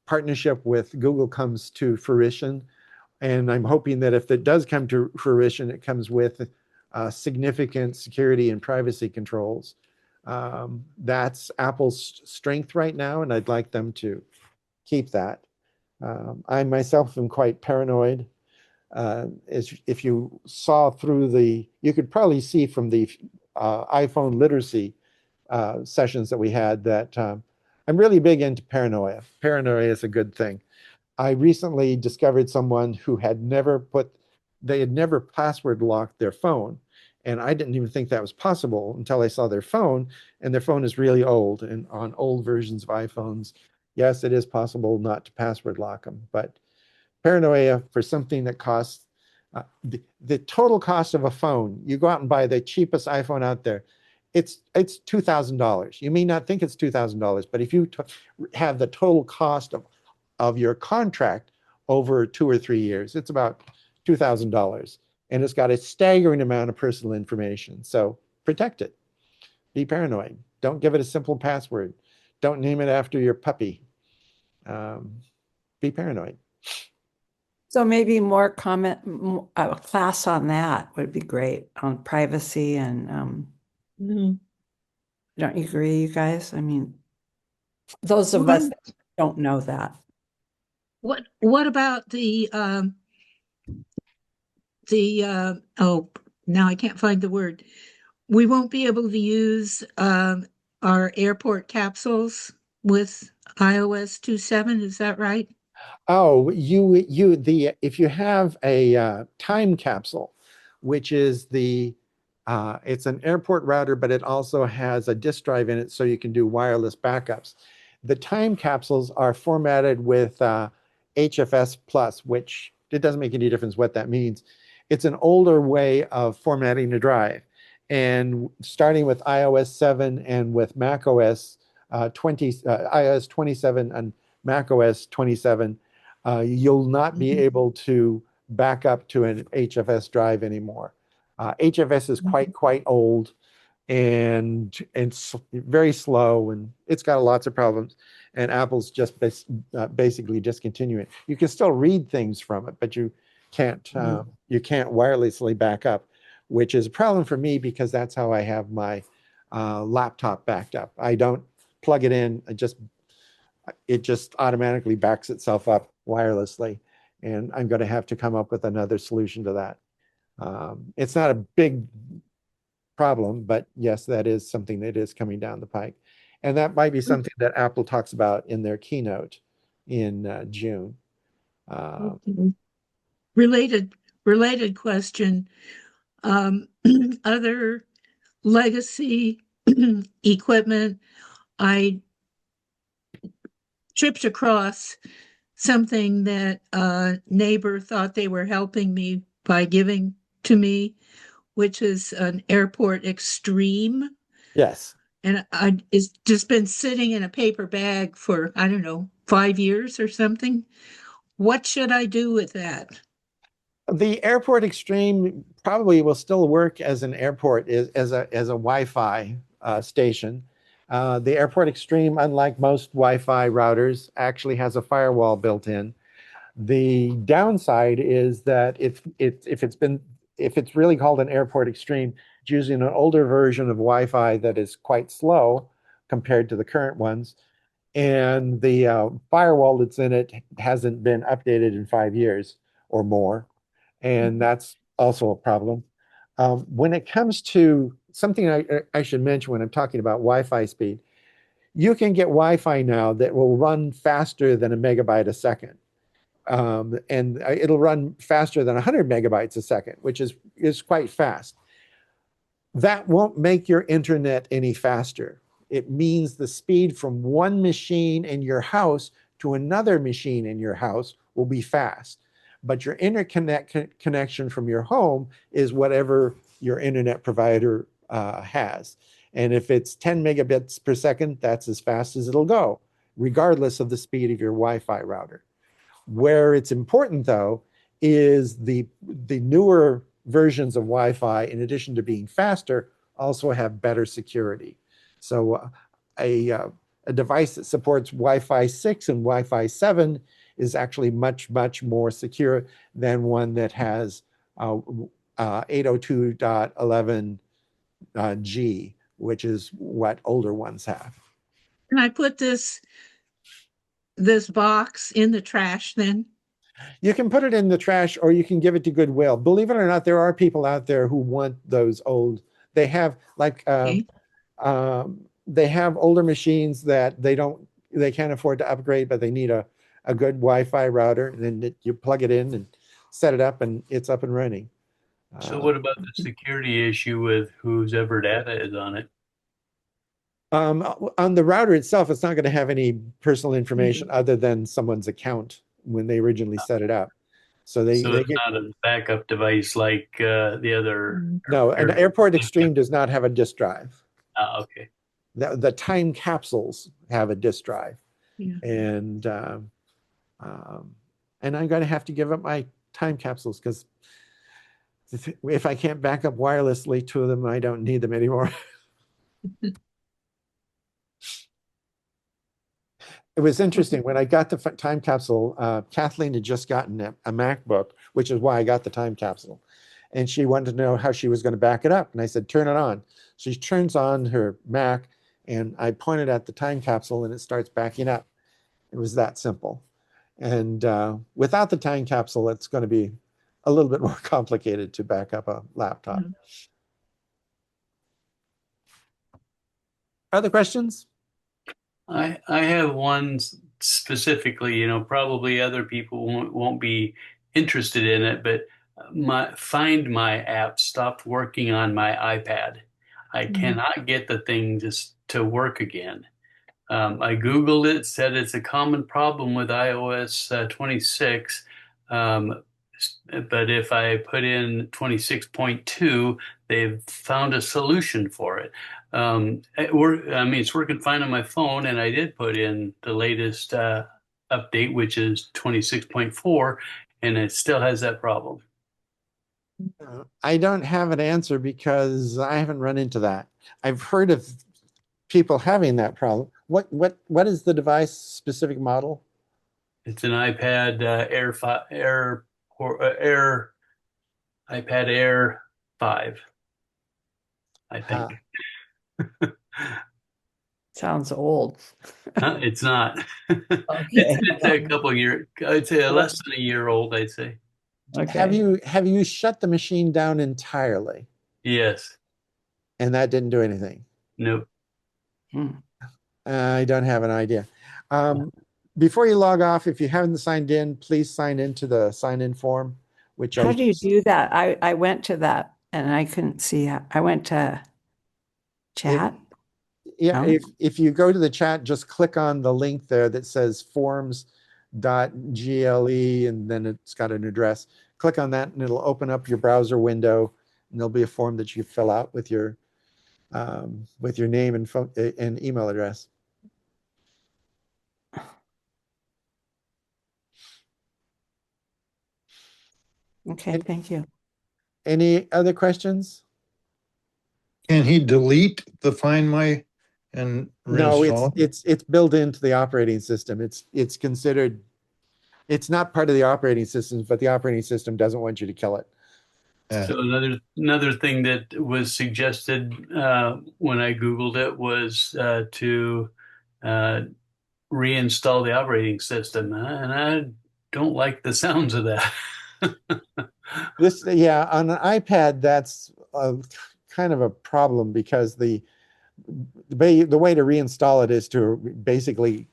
partnership with Google comes to fruition. And I'm hoping that if it does come to fruition, it comes with significant security and privacy controls. That's Apple's strength right now, and I'd like them to keep that. I myself am quite paranoid. As if you saw through you could probably see from the iPhone literacy sessions that we had that I'm really big into paranoia. Paranoia is a good thing. I recently discovered someone who they had never password locked their phone. And I didn't even think that was possible until I saw their phone, and their phone is really old. And on old versions of iPhones, yes, it is possible not to password lock them. But paranoia for something that costs the total cost of a phone, you go out and buy the cheapest iPhone out there, it's $2,000. You may not think it's $2,000, but if you have the total cost of your contract over 2 or 3 years, it's about $2,000. And it's got a staggering amount of personal information. So protect it. Be paranoid. Don't give it a simple password. Don't name it after your puppy. Be paranoid. So maybe more a class on that would be great, on privacy and don't you agree, you guys? I mean, those of us that don't know that. What about oh, now I can't find the word. We won't be able to use our airport capsules with iOS 2.7, is that right? Oh, if you have a time capsule, which is it's an airport router, but it also has a disk drive in it so you can do wireless backups. The time capsules are formatted with HFS plus, which it doesn't make any difference what that means. It's an older way of formatting a drive. And starting with iOS 7 and with macOS iOS 27 and macOS 27, you'll not be able to back up to an HFS drive anymore. HFS is quite old, and it's very slow, and it's got lots of problems. And Apple's just basically discontinuing it. You can still read things from it, but you can't wirelessly back up, which is a problem for me because that's how I have my laptop backed up. I don't plug it in. It just automatically backs itself up wirelessly, and I'm going to have to come up with another solution to that. It's not a big problem, but yes, that is something that is coming down the pike. And that might be something that Apple talks about in their keynote in June. Related question. Other legacy equipment, I tripped across something that a neighbor thought they were helping me by giving to me, which is an Airport Extreme. Yes. And it's just been sitting in a paper bag for, I don't know, 5 years or something. What should I do with that? The Airport Extreme probably will still work as an airport, as a Wi-Fi station. The Airport Extreme, unlike most Wi-Fi routers, actually has a firewall built in. The downside is that if it's really called an airport extreme, it's using an older version of Wi-Fi that is quite slow compared to the current ones, and the firewall that's in it hasn't been updated in 5 years or more, and that's also a problem. When it comes to something I should mention when I'm talking about Wi-Fi speed, you can get Wi-Fi now that will run faster than a megabyte a second. And it'll run faster than 100 megabytes a second, which is quite fast. That won't make your internet any faster. It means the speed from one machine in your house to another machine in your house will be fast. But your internet connection from your home is whatever your internet provider has. And if it's 10 megabits per second, that's as fast as it'll go, regardless of the speed of your Wi-Fi router. Where it's important, though, is the newer versions of Wi-Fi, in addition to being faster, also have better security. So a device that supports Wi-Fi 6 and Wi-Fi 7 is actually much, much more secure than one that has 802.11g, which is what older ones have. Can I put this box in the trash then? You can put it in the trash or you can give it to Goodwill. Believe it or not, there are people out there who want those old. They have they have older machines that they can't afford to upgrade, but they need a good Wi-Fi router, and then you plug it in and set it up, and it's up and running. So what about the security issue with whose ever data is on it? On the router itself, it's not going to have any personal information other than someone's account when they originally set it up. So it's not a backup device like the other. No, an Airport Extreme does not have a disk drive. Okay. The time capsules have a disk drive, and I'm going to have to give up my time capsules because if I can't back up wirelessly to them, I don't need them anymore. It was interesting when I got the time capsule. Kathleen had just gotten a MacBook, which is why I got the time capsule, and she wanted to know how she was going to back it up. And I said, "Turn it on." She turns on her Mac, and I pointed at the time capsule, and it starts backing up. It was that simple. And without the time capsule, it's going to be a little bit more complicated to back up a laptop. Other questions? I have one specifically, probably other people won't be interested in it, but Find My app stopped working on my iPad. I cannot get the thing to work again. I Googled it, said it's a common problem with iOS 26. But if I put in 26.2, they've found a solution for it. It's working fine on my phone, and I did put in the latest update, which is 26.4, and it still has that problem. I don't have an answer because I haven't run into that. I've heard of people having that problem. What is the device specific model? It's an iPad iPad Air 5, I think. Sounds old. It's not. Okay. It's a couple of years. I'd say less than a year old, I'd say. Okay. Have you shut the machine down entirely? Yes. And that didn't do anything? Nope. I don't have an idea. Before you log off, if you haven't signed in, please sign into the sign-in form. How do you do that? I went to that and I couldn't see. I went to chat. If you go to the chat, just click on the link there that says forms.gle, and then it's got an address. Click on that and it'll open up your browser window, and there'll be a form that you fill out with your name and phone and email address. Okay, thank you. Any other questions? Can he delete the Find My and reinstall? No, it's built into the operating system. It's considered It's not part of the operating system, but the operating system doesn't want you to kill it. So another thing that was suggested when I Googled it was to reinstall the operating system, and I don't like the sounds of that. Yeah, on an iPad, that's kind of a problem because the way to reinstall it is to basically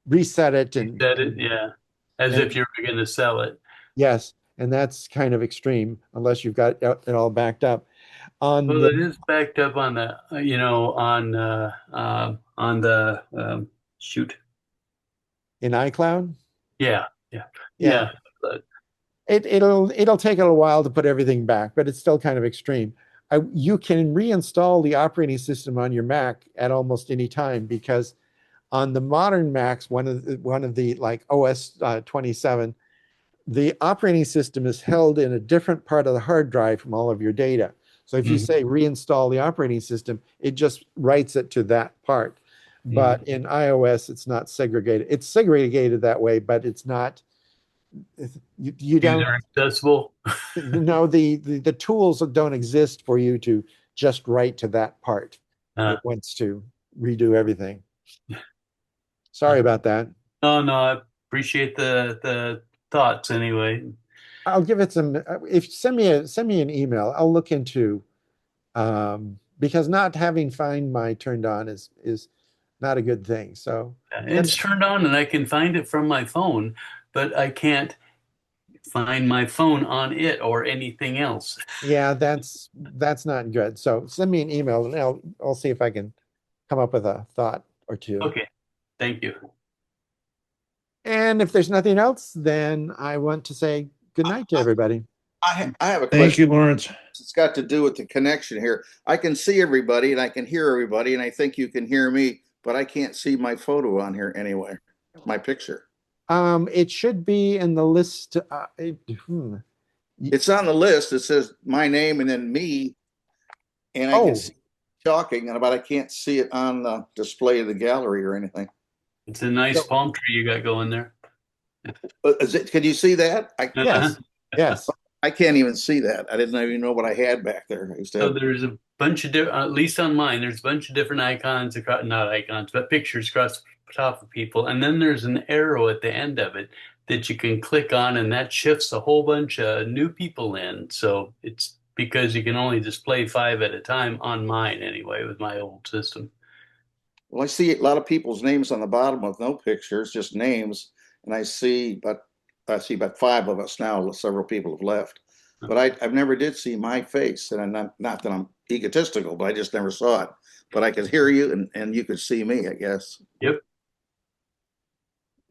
reset it Said it, yeah, as if you were going to sell it. yes, and that's kind of extreme unless you've got it all backed up. On Well, the it is backed up on the, on the shoot. in iCloud, Yeah, yeah, yeah, yeah. But it'll take a little while to put everything back, but it's still kind of extreme. You can reinstall the operating system on your Mac at almost any time because on the modern Macs, one of the like OS 27, the operating system is held in a different part of the hard drive from all of your data. So if you say reinstall the operating system, it just writes it to that part. But in iOS, it's not segregated. It's segregated that way, but it's not. You don't. user accessible. No, the tools don't exist for you to just write to that part. It wants to redo everything. Sorry about that. No, I appreciate the thoughts anyway. I'll give it some. If send me an email, I'll look into because not having Find My turned on is not a good thing. So It's turned on and I can find it from my phone, but I can't find my phone on it or anything else. yeah, that's not good. So send me an email and I'll see if I can come up with a thought or two. Okay, thank you. And if there's nothing else, then I want to say good night to everybody. I have a question. Thank you, Lawrence. It's got to do with the connection here. I can see everybody and I can hear everybody, and I think you can hear me, but I can't see my photo on here anyway, my picture. It should be in the list. It's on the list. It says my name and then me, and I can see talking, but I can't see it on the display of the gallery or anything. It's a nice palm tree you got going there. Can you see that? Yes. Yes. I can't even see that. I didn't even know what I had back there. So there's a bunch of different, at least on mine, there's a bunch of different icons, not icons, but pictures across the top of people. And then there's an arrow at the end of it that you can click on, and that shifts a whole bunch of new people in. So it's because you can only display 5 at a time on mine anyway, with my old system. Well, I see a lot of people's names on the bottom with no pictures, just names. And I see about 5 of us now. Several people have left, but I've never did see my face, and I'm not that I'm egotistical, but I just never saw it. But I could hear you, and you could see me, I guess. Yep.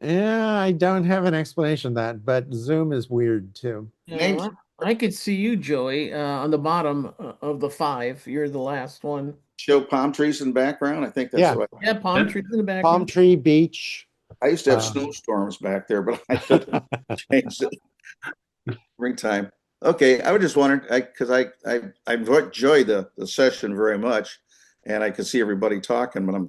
Yeah, I don't have an explanation of that, but Zoom is weird too. Yeah, I could see you, Joey, on the bottom of the 5. You're the last one. Show palm trees in the background. I think that's what. Yeah, palm trees in the background. Palm tree, beach. I used to have snowstorms back there, but I couldn't change it. Springtime. Okay, I was just wondering because I enjoyed the session very much, and I could see everybody talking, but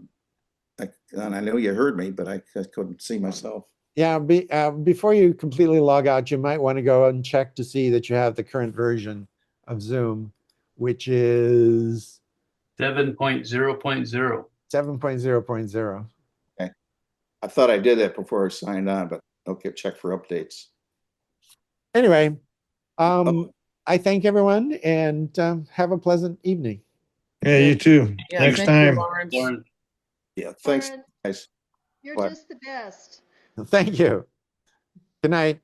and I know you heard me, but I couldn't see myself. Yeah, before you completely log out, you might want to go and check to see that you have the current version of Zoom, which is 7.0.0. 7.0.0. Okay. I thought I did that before I signed on, but okay, check for updates. Anyway, I thank everyone and have a pleasant evening. Yeah, you too. Yeah, Next thank time. you, Lawrence. Yeah, thanks, Lauren, guys. You're Bye. just the best. Thank you. Good night.